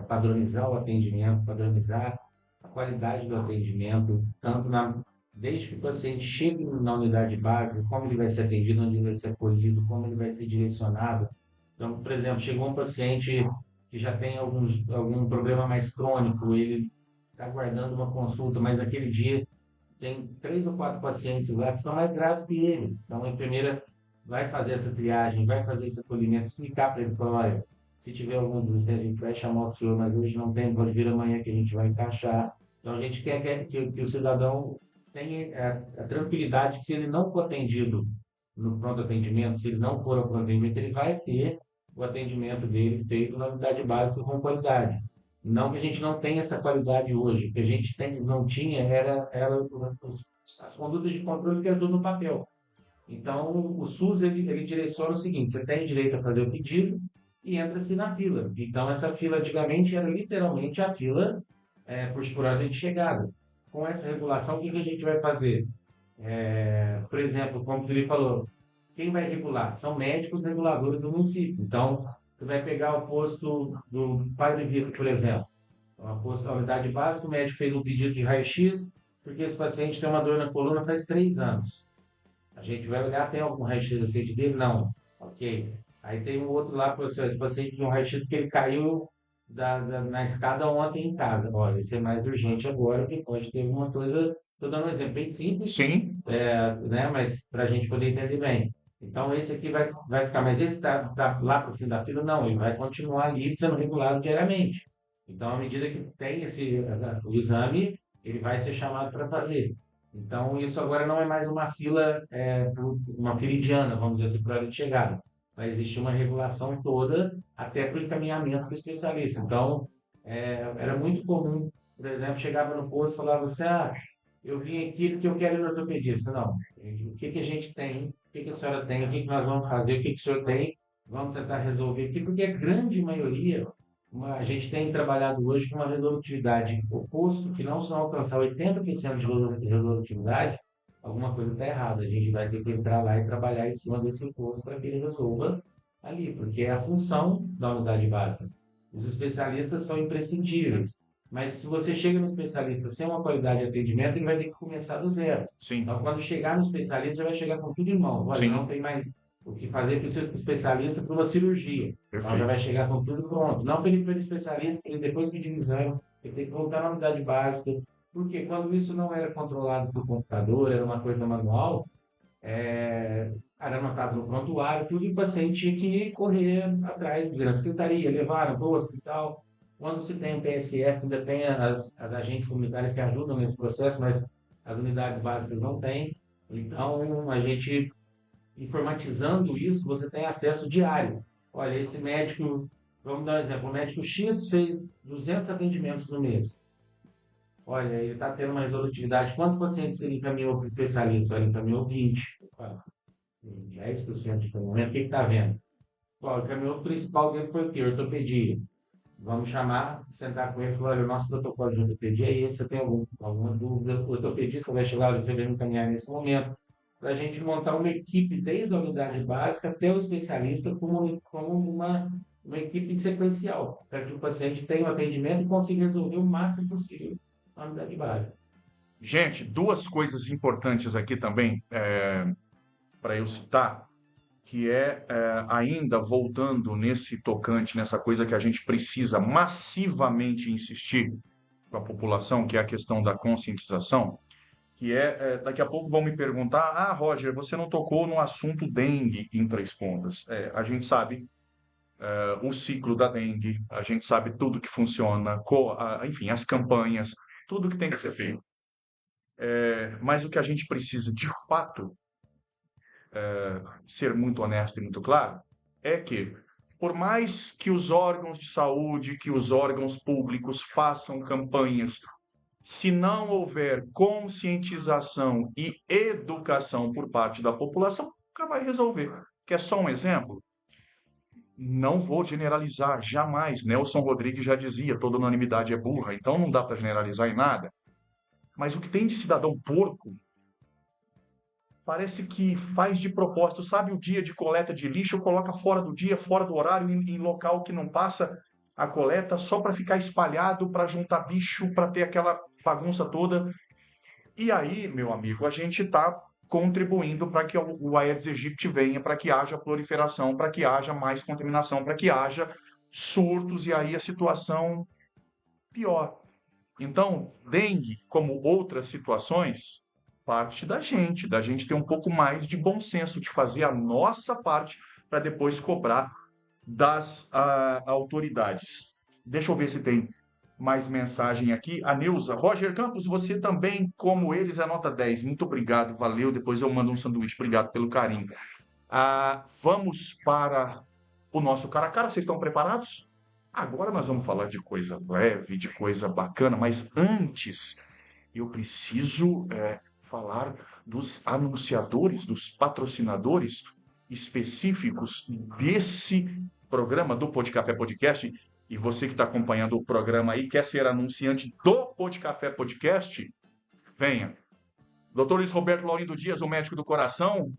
padronizar o atendimento, padronizar a qualidade do atendimento, tanto desde que o paciente chegue na unidade básica, como ele vai ser atendido, onde ele vai ser acolhido, como ele vai ser direcionado. Então, por exemplo, chegou um paciente que já tem algum problema mais crônico, ele está aguardando uma consulta, mas naquele dia tem 3 ou 4 pacientes lá que estão mais graves que ele. Então, a enfermeira vai fazer essa triagem, vai fazer esse acolhimento, explicar para ele, falar, olha, se tiver algum dos a gente vai chamar o senhor, mas hoje não tem, pode vir amanhã que a gente vai encaixar. Então, a gente quer que o cidadão tenha a tranquilidade que se ele não for atendido no pronto atendimento, se ele não for ao pronto atendimento, ele vai ter o atendimento dele feito na unidade básica com qualidade. Não que a gente não tenha essa qualidade hoje, o que a gente não tinha era as condutas de controle que é tudo no papel. Então, o SUS ele direciona o seguinte: você tem direito a fazer o pedido e entra-se na fila. Então, essa fila antigamente era literalmente a fila por ordem de chegada. Com essa regulação, o que a gente vai fazer? Por exemplo, como o Felipe falou, quem vai regular? São médicos reguladores do município. Então, você vai pegar o posto do Padre Vitor, por exemplo. A unidade básica, o médico fez um pedido de raio-x, porque esse paciente tem uma dor na coluna faz 3 anos. A gente vai olhar, tem algum raio-x aceite dele? Não. Ok. Aí tem um outro lá, esse paciente tem um raio-x porque ele caiu na escada ontem em casa. Olha, isso é mais urgente agora, porque pode ter alguma coisa. Estou dando um exemplo bem simples. Sim. Né, mas para a gente poder entender bem. Então, esse aqui vai ficar, mas esse está lá para o fim da fila? Não, ele vai continuar ali sendo regulado diariamente. Então, à medida que tem o exame, ele vai ser chamado para fazer. Então, isso agora não é mais uma fila indiana, vamos dizer assim, para hora de chegada. Vai existir uma regulação toda até para o encaminhamento do especialista. Então, era muito comum, por exemplo, chegava no posto e falava assim, eu vim aqui porque eu quero ir no ortopedista. Não, o que a gente tem, o que a senhora tem, o que nós vamos fazer, o que o senhor tem, vamos tentar resolver aqui, porque a grande maioria, a gente tem trabalhado hoje com uma resolutividade oposto, que não só alcançar 80% de resolutividade, alguma coisa está errada. A gente vai ter que entrar lá e trabalhar em cima desse imposto para que ele resolva ali, porque é a função da unidade básica. Os especialistas são imprescindíveis, mas se você chega no especialista sem uma qualidade de atendimento, ele vai ter que começar do zero. Sim. Então, quando chegar no especialista, você vai chegar com tudo em mão. Olha, não tem mais o que fazer para o seu especialista para uma cirurgia. Então, já vai chegar com tudo pronto. Não para ele ir para o especialista, ele depois pedir um exame, ele tem que voltar na unidade básica. Porque quando isso não era controlado por computador, era uma coisa manual, era anotado no prontuário, tudo, e o paciente tinha que correr atrás da secretaria, levar para o hospital. Quando se tem o PSF, ainda tem as agentes comunitárias que ajudam nesse processo, mas as unidades básicas não têm. Então, a gente, informatizando isso, você tem acesso diário. Olha, esse médico, vamos dar um exemplo, o médico X fez 200 atendimentos no mês. Olha, ele está tendo uma resolutividade. Quantos pacientes ele encaminhou para o especialista? Ele encaminhou 20. 10% de momento, o que está vendo? Bom, o caminho principal dele foi o quê? Ortopedia. Vamos chamar, sentar com ele e falar, olha, o nosso protocolo de ortopedia é esse, você tem alguma dúvida? O ortopedista vai chegar, você vai encaminhar nesse momento, para a gente montar uma equipe desde a unidade básica até o especialista como uma equipe sequencial, para que o paciente tenha um atendimento e consiga resolver o máximo possível na unidade básica. Gente, duas coisas importantes aqui também para eu citar, que ainda voltando nesse tocante, nessa coisa que a gente precisa massivamente insistir com a população, que é a questão da conscientização, que daqui a pouco vão me perguntar, Roger, você não tocou no assunto dengue em Três Pontas. A gente sabe o ciclo da dengue, a gente sabe tudo que funciona, enfim, as campanhas, tudo que tem que ser feito. Mas o que a gente precisa, de fato, ser muito honesto e muito claro, é que, por mais que os órgãos de saúde, que os órgãos públicos façam campanhas, se não houver conscientização e educação por parte da população, nunca vai resolver. Quer só um exemplo? Não vou generalizar, jamais. Nelson Rodrigues já dizia, toda unanimidade é burra, então não dá para generalizar em nada. Mas o que tem de cidadão porco parece que faz de propósito, sabe, o dia de coleta de lixo, coloca fora do dia, fora do horário, em local que não passa a coleta, só para ficar espalhado, para juntar bicho, para ter aquela bagunça toda. E aí, meu amigo, a gente está contribuindo para que o Aedes aegypti venha, para que haja proliferação, para que haja mais contaminação, para que haja surtos, e aí a situação pior. Então, dengue, como outras situações, parte da gente ter um pouco mais de bom senso, de fazer a nossa parte para depois cobrar das autoridades. Deixa eu ver se tem mais mensagem aqui. A Neuza, Roger Campos, você também, como eles, é nota 10. Muito obrigado, valeu. Depois eu mando um sanduíche. Obrigado pelo carinho. Vamos para o nosso cara a cara. Vocês estão preparados? Agora nós vamos falar de coisa leve, de coisa bacana, mas antes eu preciso falar dos anunciadores, dos patrocinadores específicos desse programa do Pod Café Podcast. E você que está acompanhando o programa aí, quer ser anunciante do Pod Café Podcast, venha. Dr. Luiz Roberto Laurindo Dias, o médico do coração,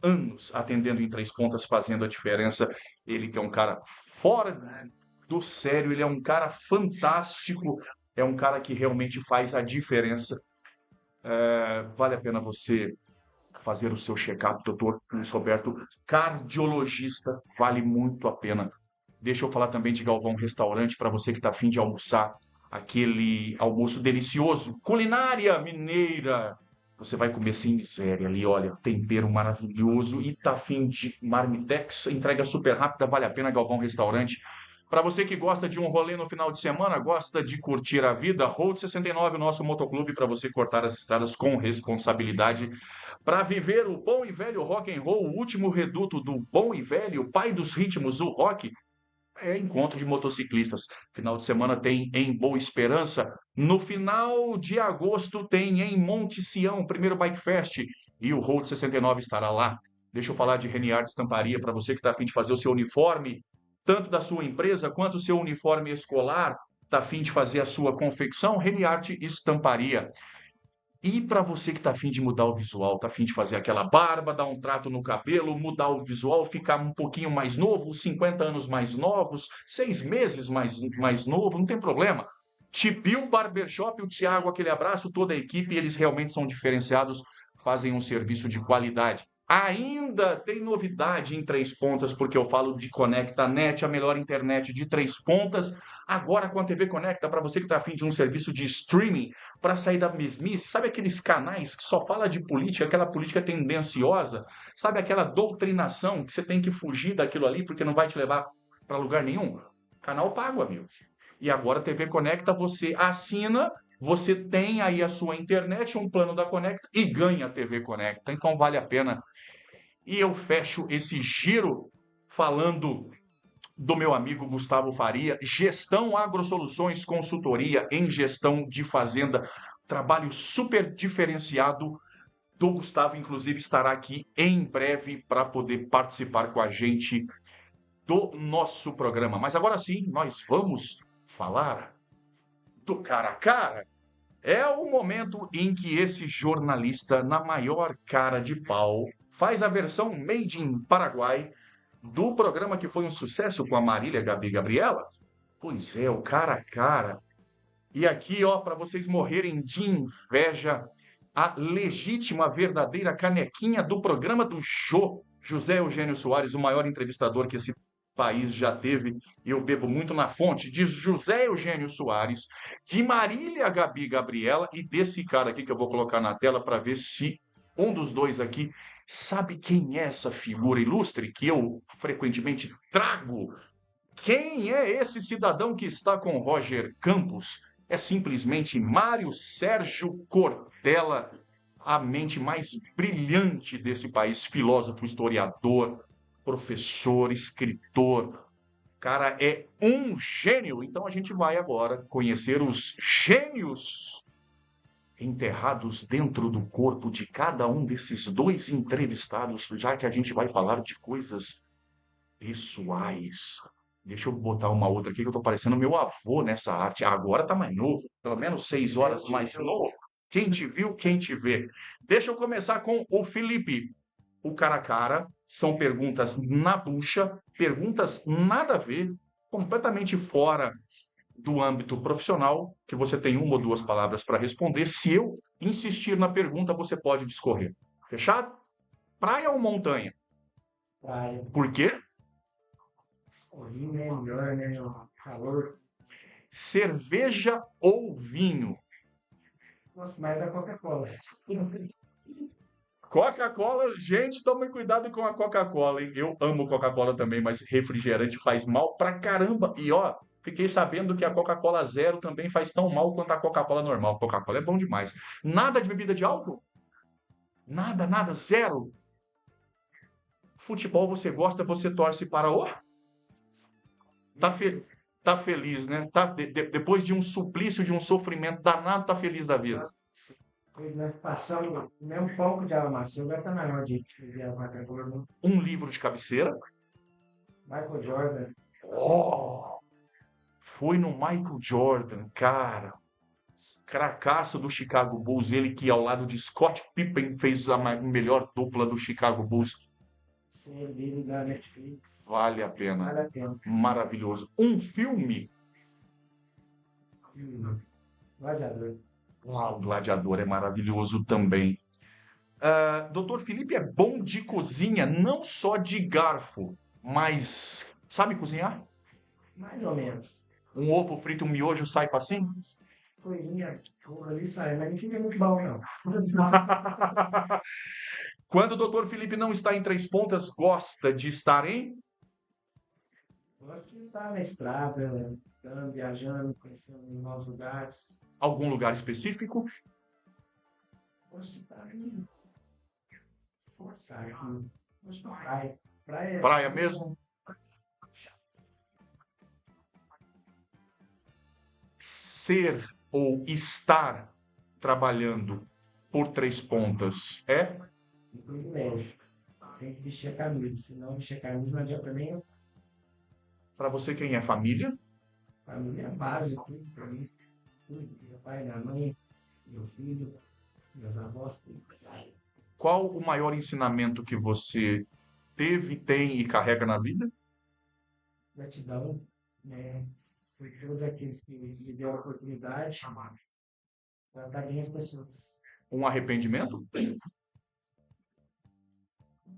anos atendendo em Três Pontas, fazendo a diferença. Ele que é um cara fora do sério, ele é um cara fantástico, é um cara que realmente faz a diferença. Vale a pena você fazer o seu check-up, doutor Luiz Roberto, cardiologista, vale muito a pena. Deixa eu falar também de Galvão Restaurante, para você que está afim de almoçar, aquele almoço delicioso, culinária mineira. Você vai comer sem miséria ali, olha, tempero maravilhoso e tá afim de marmitex, entrega super rápida, vale a pena, Galvão Restaurante. Para você que gosta de um rolê no final de semana, gosta de curtir a vida, Road 69, o nosso motoclube, para você cortar as estradas com responsabilidade, para viver o bom e velho rock and roll, o último reduto do bom e velho, pai dos ritmos, o rock. Encontro de motociclistas. Final de semana tem em Boa Esperança. No final de agosto tem em Monte Sião, primeiro Bike Fest. E o Road 69 estará lá. Deixa eu falar de Reniart Estamparia, para você que está a fim de fazer o seu uniforme, tanto da sua empresa quanto o seu uniforme escolar, está a fim de fazer a sua confecção, Reniart Estamparia. E para você que está afim de mudar o visual, está afim de fazer aquela barba, dar um trato no cabelo, mudar o visual, ficar um pouquinho mais novo, 50 anos mais novos, 6 meses mais novo, não tem problema. Tibil Barbershop, o Thiago, aquele abraço, toda a equipe, eles realmente são diferenciados, fazem um serviço de qualidade. Ainda tem novidade em Três Pontas, porque eu falo de ConectaNet, a melhor internet de Três Pontas, agora com a TV Conecta, para você que está afim de um serviço de streaming, para sair da mesmice, sabe aqueles canais que só fala de política, aquela política tendenciosa, sabe aquela doutrinação que você tem que fugir daquilo ali porque não vai te levar para lugar nenhum? Canal pago, amigo. E agora a TV Conecta, você assina, você tem aí a sua internet, um plano da Conecta e ganha a TV Conecta. Então vale a pena. E eu fecho esse giro falando do meu amigo Gustavo Faria, Gestão Agrosoluções, consultoria em gestão de fazenda, trabalho super diferenciado do Gustavo, inclusive estará aqui em breve para poder participar com a gente do nosso programa. Mas agora sim, nós vamos falar do cara a cara. É o momento em que esse jornalista, na maior cara de pau, faz a versão Made in Paraguai do programa que foi um sucesso com a Marília Gabi Gabriela. Pois é, o cara a cara. E aqui, ó, para vocês morrerem de inveja, a legítima, verdadeira canequinha do programa do Jô, José Eugênio Soares, o maior entrevistador que esse país já teve. Eu bebo muito na fonte de José Eugênio Soares, de Marília Gabi Gabriela e desse cara aqui que eu vou colocar na tela para ver se um dos dois aqui sabe quem é essa figura ilustre que eu frequentemente trago. Quem é esse cidadão que está com Roger Campos? É simplesmente Mário Sérgio Cortella, a mente mais brilhante desse país, filósofo, historiador, professor, escritor. Cara, é um gênio. Então a gente vai agora conhecer os gênios enterrados dentro do corpo de cada um desses dois entrevistados, já que a gente vai falar de coisas pessoais. Deixa eu botar uma outra aqui que eu tô parecendo meu avô nessa arte. Agora tá mais novo, pelo menos 6 horas mais novo. Quem te viu, quem te vê. Deixa eu começar com o Felipe. O cara a cara, são perguntas na bucha, perguntas nada a ver, completamente fora do âmbito profissional, que você tem uma ou duas palavras para responder. Se eu insistir na pergunta, você pode discorrer. Fechado? Praia ou montanha? Praia. Por quê? Sozinho é melhor, né? O calor. Cerveja ou vinho? Gosto mais da Coca-Cola. Coca-Cola, gente, tome cuidado com a Coca-Cola, hein? Eu amo Coca-Cola também, mas refrigerante faz mal pra caramba. E ó, fiquei sabendo que a Coca-Cola Zero também faz tão mal quanto a Coca-Cola normal. Coca-Cola é bom demais. Nada de bebida de álcool? Nada, nada, zero. Futebol você gosta, você torce para o... Tá, tá feliz, né? Depois de um suplício, de um sofrimento danado, tá feliz da vida. Nós passamos nem um pouco de almação, agora tá na hora de ver as marcas gordas. Um livro de cabeceira. Michael Jordan. Oh! Foi no Michael Jordan, cara. Cracaço do Chicago Bulls. Ele que ao lado de Scott Pippen fez a melhor dupla do Chicago Bulls. Sim, livro da Netflix. Vale a pena. Vale a pena. Maravilhoso. Um filme. Gladiador. O Gladiador é maravilhoso também. Doutor Felipe é bom de cozinha, não só de garfo, mas sabe cozinhar? Mais ou menos. Um ovo frito, um miojo sai facinho? Coisinha ali sai, mas não fica muito bom, não. Quando o doutor Felipe não está em Três Pontas, gosta de estar em? Gosto de estar na estrada, andando, viajando, conhecendo novos lugares. Algum lugar específico? Gosto de estar em forçar aqui. Gosto de praia. Praia mesmo? Ser ou estar trabalhando por Três Pontas é? Um privilégio. Tem que vestir a camisa. Se não vestir a camisa, não adianta nem. Para você, quem é família? Família é base, tudo para mim. Tudo. Meu pai, minha mãe, meu filho, meus avós, tudo. Qual o maior ensinamento que você teve, tem e carrega na vida? Gratidão, né? Por todos aqueles que me deram a oportunidade para estar bem as pessoas. Um arrependimento?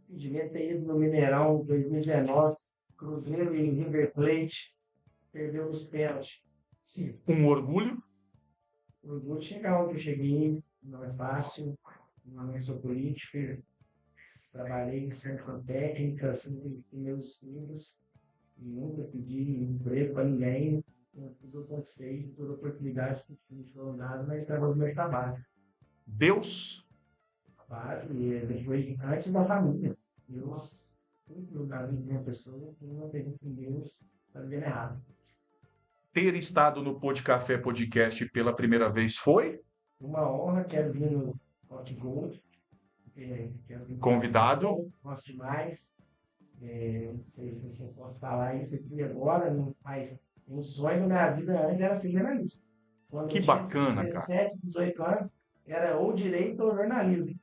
Devia ter ido no Mineirão 2019, Cruzeiro e River Plate, perdeu os pênaltis. Sim. Um orgulho? O orgulho de chegar onde eu cheguei, não é fácil, não sou político, trabalhei sempre com técnica, sempre com meus estudos, e nunca pedi emprego para ninguém, tudo eu conquistei, todas as oportunidades que me foram dadas, mas estava no meu trabalho. Deus? A base, depois, antes da família. Deus, todo lugar de uma pessoa que não acredita em Deus, está vivendo errado. Ter estado no Pod Café Podcast pela primeira vez foi? Uma honra, quero vir no Hot Gold. Convidado? Gosto demais. Não sei se eu posso falar isso aqui agora, mas um sonho da minha vida antes era ser jornalista. Quando Que eu tinha bacana, cara. 17, 18 anos, era ou direito ou jornalismo.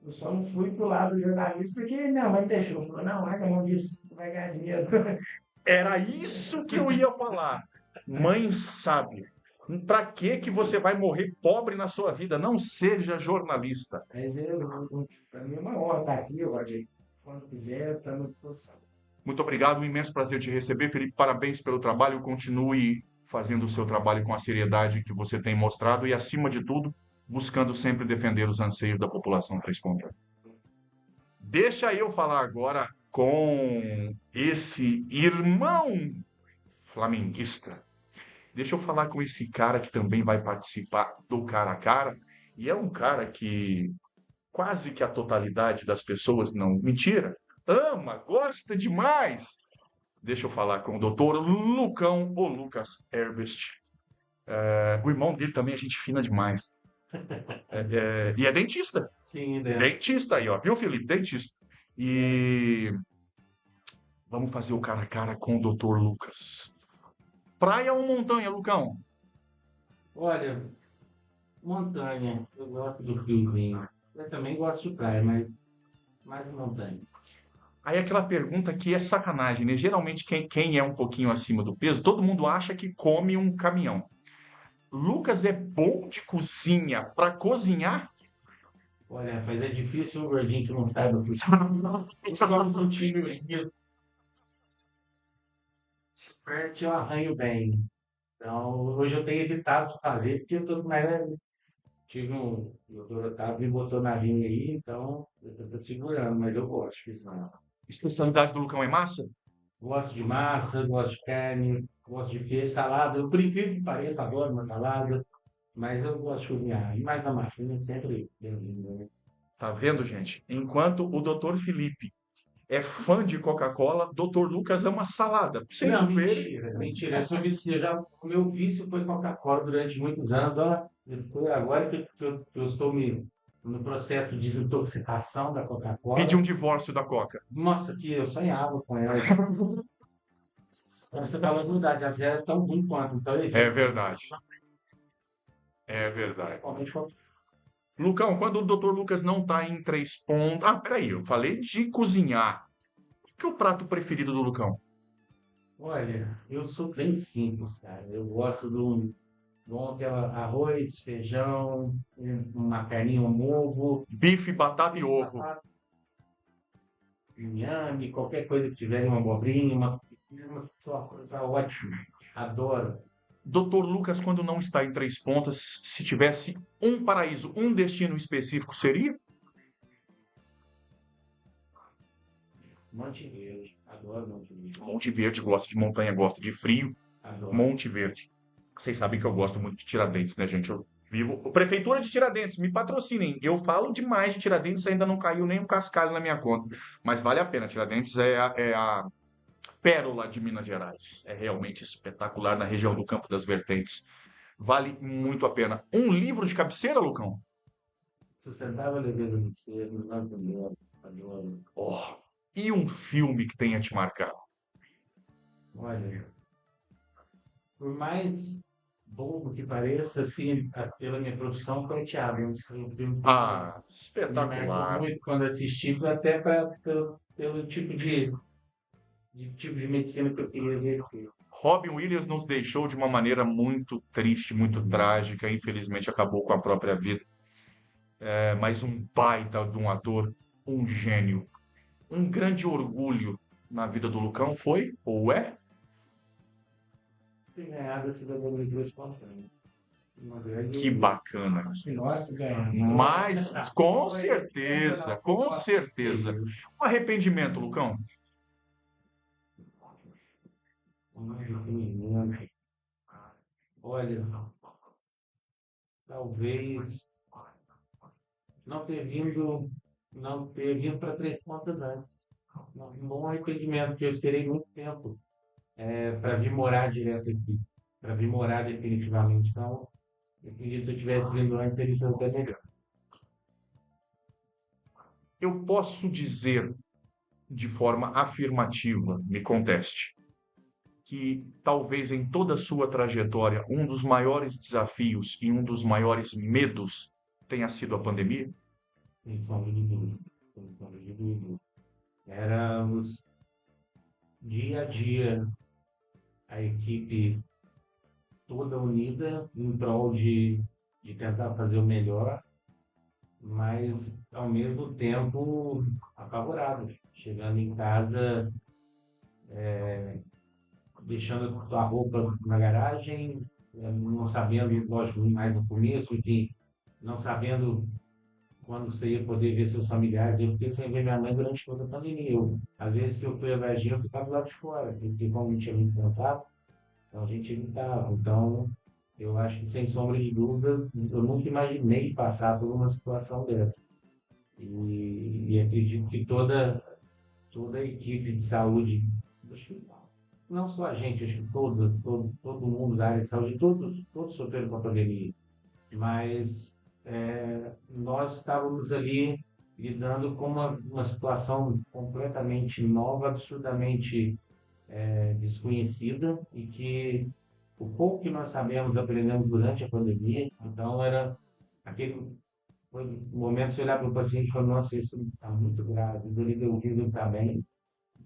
Eu só não fui pro lado do jornalismo porque minha mãe deixou. Falou, não, larga a mão disso, tu vai ganhar dinheiro. Era isso que eu ia falar. Mãe sábia. Para que você vai morrer pobre na sua vida? Não seja jornalista. Mas para mim é uma honra estar aqui, Roger. Quando quiser, estamos à disposição. Muito obrigado, um imenso prazer te receber, Felipe. Parabéns pelo trabalho. Continue fazendo o seu trabalho com a seriedade que você tem mostrado e, acima de tudo, buscando sempre defender os anseios da população Três Pontas. Deixa eu falar agora com esse irmão flamenguista. Deixa eu falar com esse cara que também vai participar do Cara a Cara. E é um cara que quase que a totalidade das pessoas não. Mentira! Ama, gosta demais. Deixa eu falar com o doutor Lucão, ou Lucas Herbst. O irmão dele também é gente fina demais. E é dentista. Sim, né? Dentista aí, ó. Viu, Felipe? Dentista. E vamos fazer o cara a cara com o doutor Lucas. Praia ou montanha, Lucão? Olha, montanha, eu gosto do friozinho. Eu também gosto de praia, mas mais de montanha. Aí aquela pergunta que é sacanagem, né? Geralmente quem é um pouquinho acima do peso, todo mundo acha que come um caminhão. Lucas é bom de cozinha para cozinhar? Olha, rapaz, é difícil um gordinho que não saiba cozinhar. Come um time perto eu arranho bem. Então, hoje eu tenho evitado fazer, porque eu tô mais. Tive um. O doutor Otávio me botou na linha aí, então eu tô segurando, mas eu gosto de cozinhar. Especialidade do Lucão é massa? Gosto de massa, gosto de carne, gosto de peixe, salada. Eu prefiro que pareça, adoro uma salada, mas eu gosto de cozinhar. E mais a massinha sempre bem-vinda, né? Tá vendo, gente? Enquanto o doutor Felipe é fã de Coca-Cola, doutor Lucas ama salada. Pra vocês Não, verem. mentira, mentira. Eu sou viciado. O meu vício foi Coca-Cola durante muitos anos. Ó, agora que eu estou no processo de desintoxicação da Coca-Cola. Pedi um divórcio da Coca. Nossa, que eu sonhava com ela. Você falou a verdade, a zero é tão ruim quanto. Então, É verdade. É verdade. Principalmente Lucão, quando o doutor Lucas não tá em Três Pontos. Ah, peraí, eu falei de cozinhar. O que é o prato preferido do Lucão? olha, eu sou bem simples, cara. Eu gosto de arroz, feijão, uma carninha, um ovo, Bife, batata e ovo. inhame, qualquer coisa que tiver, uma abobrinha, só coisa ótima. Adoro. Doutor Lucas, quando não está em Três Pontas, se tivesse um paraíso, um destino específico, seria? Monte Verde. Adoro Monte Verde. Monte Verde, gosta de montanha, gosta de frio. Adoro. Monte Verde. Vocês sabem que eu gosto muito de Tiradentes, né, gente? Eu vivo. Prefeitura de Tiradentes, me patrocinem. Eu falo demais de Tiradentes, ainda não caiu nem um cascalho na minha conta. Mas vale a pena. Tiradentes é a pérola de Minas Gerais. É realmente espetacular na região do Campo das Vertentes. Vale muito a pena. Um livro de cabeceira, Lucão? Sustentável leveza do ser, adoro. Oh, e um filme que tenha te marcado? Olha, por mais bobo que pareça, assim, pela minha profissão, foi o teatro. Um filme que me marcou Espetacular. muito quando assisti, foi até pelo tipo de medicina que eu queria exercer. Robin Williams nos deixou de uma maneira muito triste, muito trágica. Infelizmente, acabou com a própria vida. Mas um baita de um ator, um gênio. Um grande orgulho na vida do Lucão foi, ou é? Ter ganhado a cidadania de espontânea. Uma grande. Que bacana. Acho que nós que ganhamos. Mas, com certeza, com certeza. Um arrependimento, Lucão? Olha, talvez não ter vindo para Três Pontas antes. Um bom arrependimento, porque eu esperei muito tempo para vir morar direto aqui, para vir morar definitivamente. Então, eu acredito que se eu tivesse vindo antes, teria sido até melhor. Eu posso dizer, de forma afirmativa, me conteste, que talvez em toda a sua trajetória um dos maiores desafios e um dos maiores medos tenha sido a pandemia? Sem sombra de dúvida. Sem sombra de dúvida. Éramos dia a dia a equipe toda unida em prol de tentar fazer o melhor, mas ao mesmo tempo apavorado. Chegando em casa, deixando a roupa na garagem, não sabendo, lógico, mais no começo, de não sabendo quando você ia poder ver seus familiares. Eu fiquei sem ver minha mãe durante toda a pandemia. Às vezes, se eu fui a viagem, eu ficava lá de fora, porque como não tinha muito contato, então a gente evitava. Então, eu acho que, sem sombra de dúvida, eu nunca imaginei passar por uma situação dessa. E acredito que toda a equipe de saúde, acho que não só a gente, acho que todo mundo da área de saúde, todos sofreram com a pandemia. Mas nós estávamos ali lidando com uma situação completamente nova, absurdamente desconhecida, e que o pouco que nós sabemos aprendemos durante a pandemia. Então era foi um momento de você olhar para o paciente e falar: nossa, isso está muito grave, ele deu vida, está bem.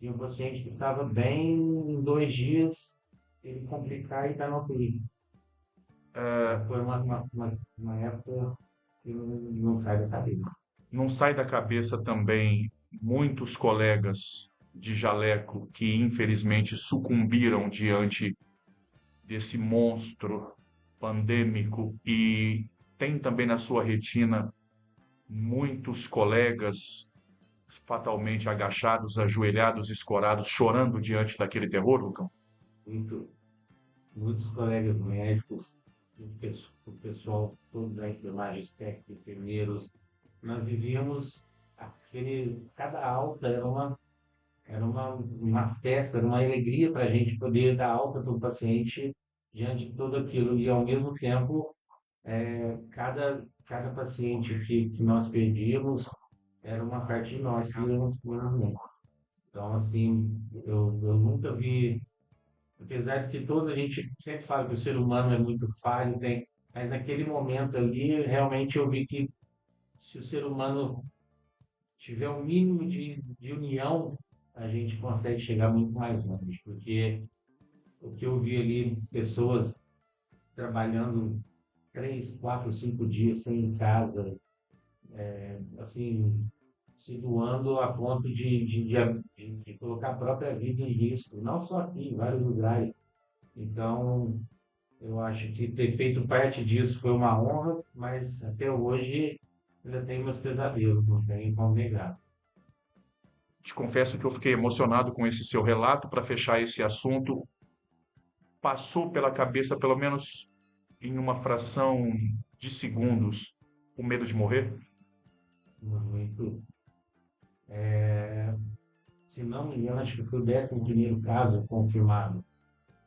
E um paciente que estava bem em 2 dias, ele complicar e está no UTI. Foi uma época que não sai da cabeça. Não sai da cabeça também muitos colegas de jaleco que infelizmente sucumbiram diante desse monstro pandêmico, e tem também na sua retina muitos colegas fatalmente agachados, ajoelhados, escorados, chorando diante daquele terror, Lucão? Muito, muitos colegas médicos, o pessoal todo da enfermagem, técnicos, enfermeiros, nós vivíamos cada alta era uma festa, era uma alegria para a gente poder dar alta para o paciente diante de tudo aquilo. E, ao mesmo tempo, cada paciente que nós perdíamos era uma parte de nós que íamos cuidando. Então, assim, eu nunca vi, apesar de que toda a gente sempre fala que o ser humano é muito falho, mas naquele momento ali, realmente eu vi que, se o ser humano tiver um mínimo de união, a gente consegue chegar muito mais longe, porque o que eu vi ali, pessoas trabalhando 3, 4, 5 dias sem ir em casa, assim, se doando a ponto de colocar a própria vida em risco, não só aqui, em vários lugares. Então, eu acho que ter feito parte disso foi uma honra, mas até hoje ainda tenho meus pesadelos, não tem como negar. Te confesso que eu fiquei emocionado com esse seu relato. Para fechar esse assunto, passou pela cabeça, pelo menos em uma fração de segundos, o medo de morrer? Muito. Se não me engano, acho que foi o 11º caso confirmado.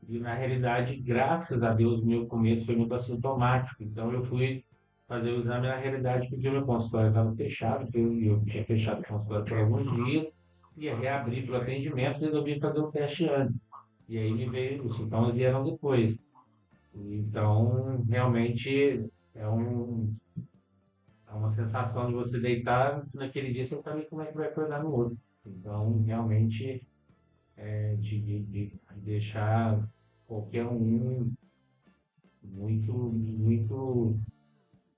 E, na realidade, graças a Deus, o meu começo foi muito assintomático. Então, eu fui fazer o exame na realidade porque o meu consultório estava fechado. Eu tinha fechado o consultório por alguns dias, ia reabrir para o atendimento e resolvi fazer um teste antes. E aí me veio os sintomas, vieram depois. Então, realmente, é uma sensação de você deitar naquele dia sem saber como é que vai acordar no outro. Então, realmente, de deixar qualquer um muito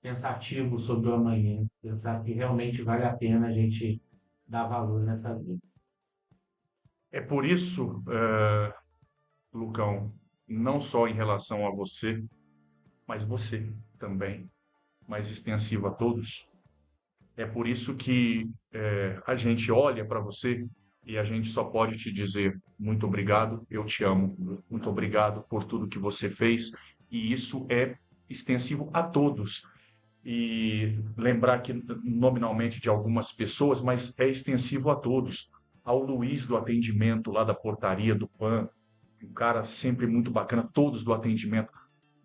pensativo sobre o amanhã, pensar que realmente vale a pena a gente dar valor nessa vida. É por isso, Lucão, não só em relação a você, mas você também, mais extensivo a todos, é por isso que a gente olha para você e a gente só pode te dizer muito obrigado, eu te amo, muito obrigado por tudo que você fez, e isso é extensivo a todos. E lembrar que nominalmente de algumas pessoas, mas é extensivo a todos. Ao Luiz do atendimento lá da portaria do PAN, um cara sempre muito bacana, todos do atendimento.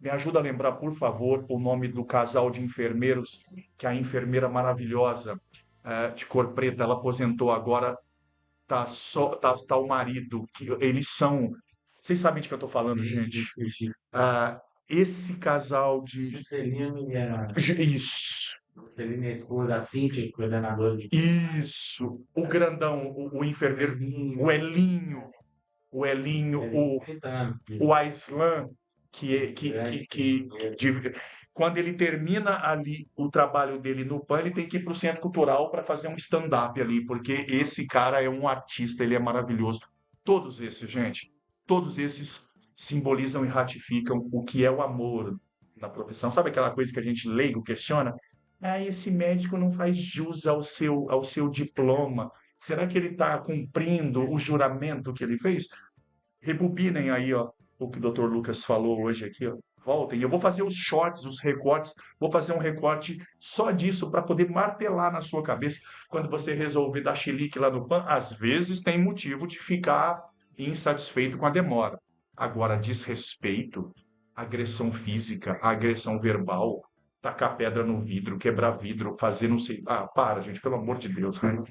Me ajuda a lembrar, por favor, o nome do casal de enfermeiros, que a enfermeira maravilhosa, de cor preta, ela aposentou agora, tá o marido, que eles são. Vocês sabem de que eu tô falando, gente? Esse casal de. Juscelino e a Isso, Juscelino e a esposa, a Cíntia, coordenadora de isso. O grandão, o enfermeiro, o Elinho, o 30 anos. o Aislan, quando ele termina ali o trabalho dele no PAN, ele tem que ir para o Centro Cultural para fazer um stand-up ali, porque esse cara é um artista, ele é maravilhoso. Todos esses, gente, todos esses simbolizam e ratificam o que é o amor na profissão. Sabe aquela coisa que a gente leigo questiona? Ah, esse médico não faz jus ao seu diploma. Será que ele está cumprindo o juramento que ele fez? Rebobinem aí, ó, o que o Dr. Lucas falou hoje aqui, ó. Voltem. Eu vou fazer os shorts, os recortes, vou fazer um recorte só disso para poder martelar na sua cabeça. Quando você resolver dar chilique lá no PAN, às vezes tem motivo de ficar insatisfeito com a demora. Agora, desrespeito, agressão física, agressão verbal, tacar pedra no vidro, quebrar vidro, fazer não sei. Ah, para, gente, pelo amor de Deus, né?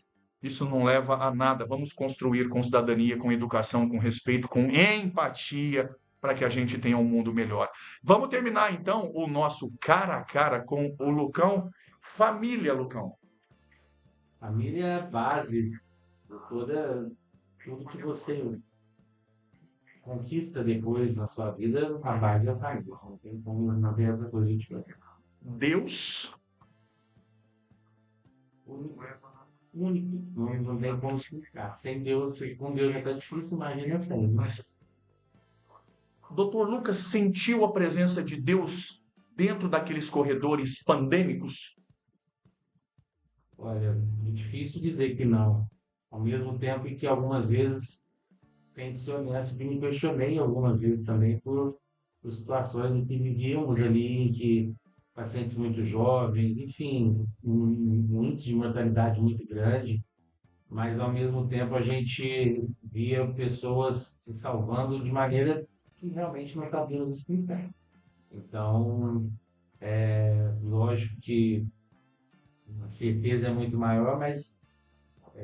Isso não leva a nada. Vamos construir com cidadania, com educação, com respeito, com empatia, para que a gente tenha um mundo melhor. Vamos terminar, então, o nosso cara a cara com o Lucão. Família, Lucão. Família é a base de tudo que você conquista depois na sua vida, a base é a família. Não tem como não ter outra coisa de diferente. Deus. Único, não tem como explicar. Sem Deus, com Deus já está difícil, imagina sem. Dr. Lucas sentiu a presença de Deus dentro daqueles corredores pandêmicos? Olha, é difícil dizer que não. Ao mesmo tempo em que algumas vezes, tem que ser honesto, que me questionei algumas vezes também por situações em que vivíamos ali, em que pacientes muito jovens, enfim, um índice de mortalidade muito grande, mas ao mesmo tempo a gente via pessoas se salvando de maneira que realmente não sabíamos explicar. Então, é lógico que a certeza é muito maior, mas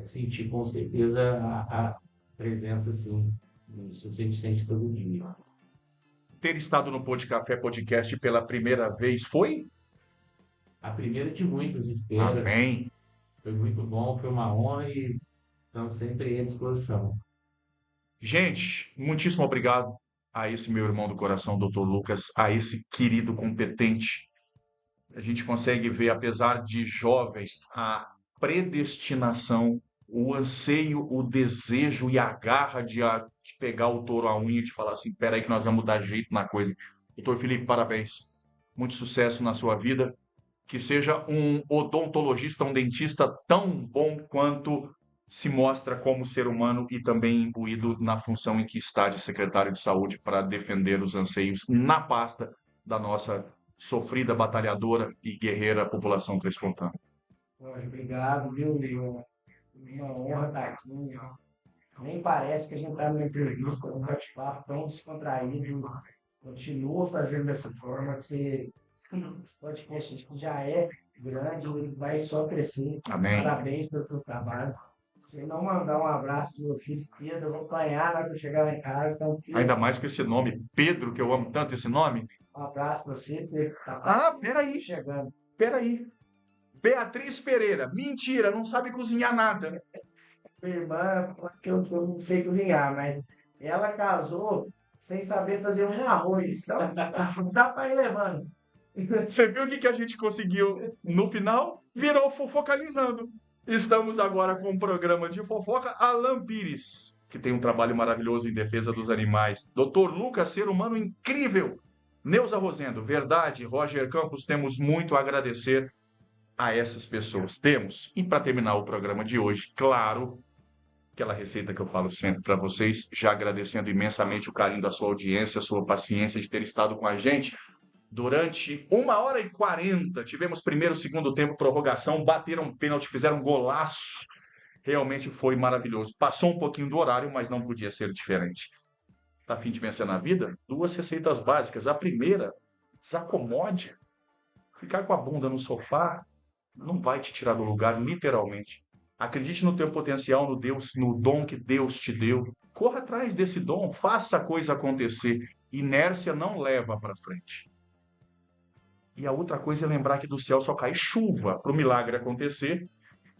sentir com certeza a presença, sim. Isso a gente sente todo dia. Ter estado no Pô de Café Podcast pela primeira vez foi? A primeira de muitas, espero. Amém. Foi muito bom, foi uma honra e estamos sempre à disposição. Gente, muitíssimo obrigado a esse meu irmão do coração, Dr. Lucas, a esse querido competente. A gente consegue ver, apesar de jovem, a predestinação, o anseio, o desejo e a garra de pegar o touro à unha e de falar assim, espera aí que nós vamos dar jeito na coisa. Doutor Felipe, parabéns. Muito sucesso na sua vida. Que seja um odontologista, um dentista tão bom quanto se mostra como ser humano e também imbuído na função em que está de secretário de saúde para defender os anseios na pasta da nossa sofrida, batalhadora e guerreira população transplantana. Obrigado, viu, Lio? Uma honra estar aqui. Nem parece que a gente está numa entrevista, um bate-papo tão descontraído. Continua fazendo dessa forma, que esse podcast já é grande, ele vai só crescer. Amém. Parabéns pelo teu trabalho. Se não mandar um abraço pro meu filho Pedro, eu vou apanhar na hora que eu chegar lá em casa. Então, filho, Ainda mais com esse nome, Pedro, que eu amo tanto esse nome. um abraço para você, Pedro. Peraí, Chegando. peraí. Beatriz Pereira, mentira, não sabe cozinhar nada. Minha irmã, que eu não sei cozinhar, mas ela casou sem saber fazer um arroz. Então, dá para ir levando. Você viu o que a gente conseguiu no final? Virou Fofocalizando. Estamos agora com um programa de fofoca. Alan Pires, que tem um trabalho maravilhoso em defesa dos animais. Dr. Lucas, ser humano incrível. Neuza Rosendo, verdade. Roger Campos, temos muito a agradecer a essas pessoas. Temos. E para terminar o programa de hoje, claro, aquela receita que eu falo sempre para vocês, já agradecendo imensamente o carinho da sua audiência, a sua paciência de ter estado com a gente. Durante 1h40, tivemos primeiro, segundo tempo, prorrogação, bateram pênalti, fizeram golaço. Realmente foi maravilhoso. Passou um pouquinho do horário, mas não podia ser diferente. Tá a fim de vencer na vida? 2 receitas básicas. A primeira, desacomode. Ficar com a bunda no sofá não vai te tirar do lugar, literalmente. Acredite no teu potencial, no Deus, no dom que Deus te deu. Corra atrás desse dom, faça a coisa acontecer. Inércia não leva para frente. E a outra coisa é lembrar que do céu só cai chuva para o milagre acontecer.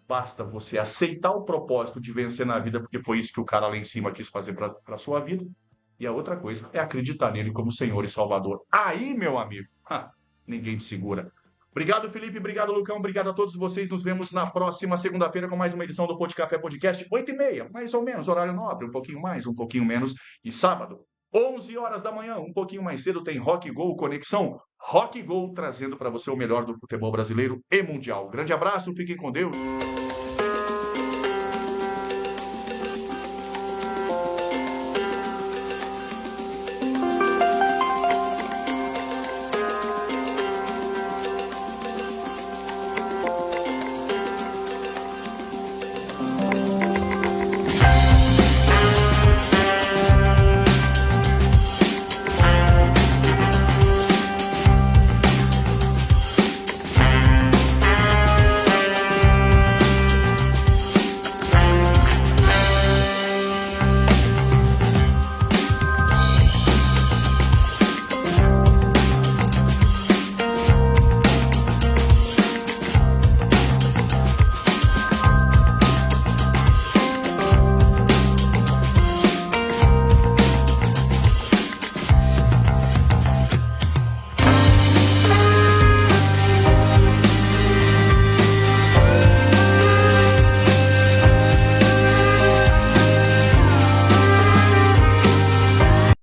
Basta você aceitar o propósito de vencer na vida, porque foi isso que o cara lá em cima quis fazer para a sua vida. E a outra coisa é acreditar nele como Senhor e Salvador. Aí, meu amigo, ninguém te segura. Obrigado, Felipe. Obrigado, Lucão. Obrigado a todos vocês. Nos vemos na próxima segunda-feira com mais uma edição do Pod Café Podcast. 8h30, mais ou menos, horário nobre. Um pouquinho mais, um pouquinho menos. E sábado, 11 horas da manhã, um pouquinho mais cedo, tem Rock Go Conexão. Rock Go trazendo para você o melhor do futebol brasileiro e mundial. Grande abraço, fiquem com Deus.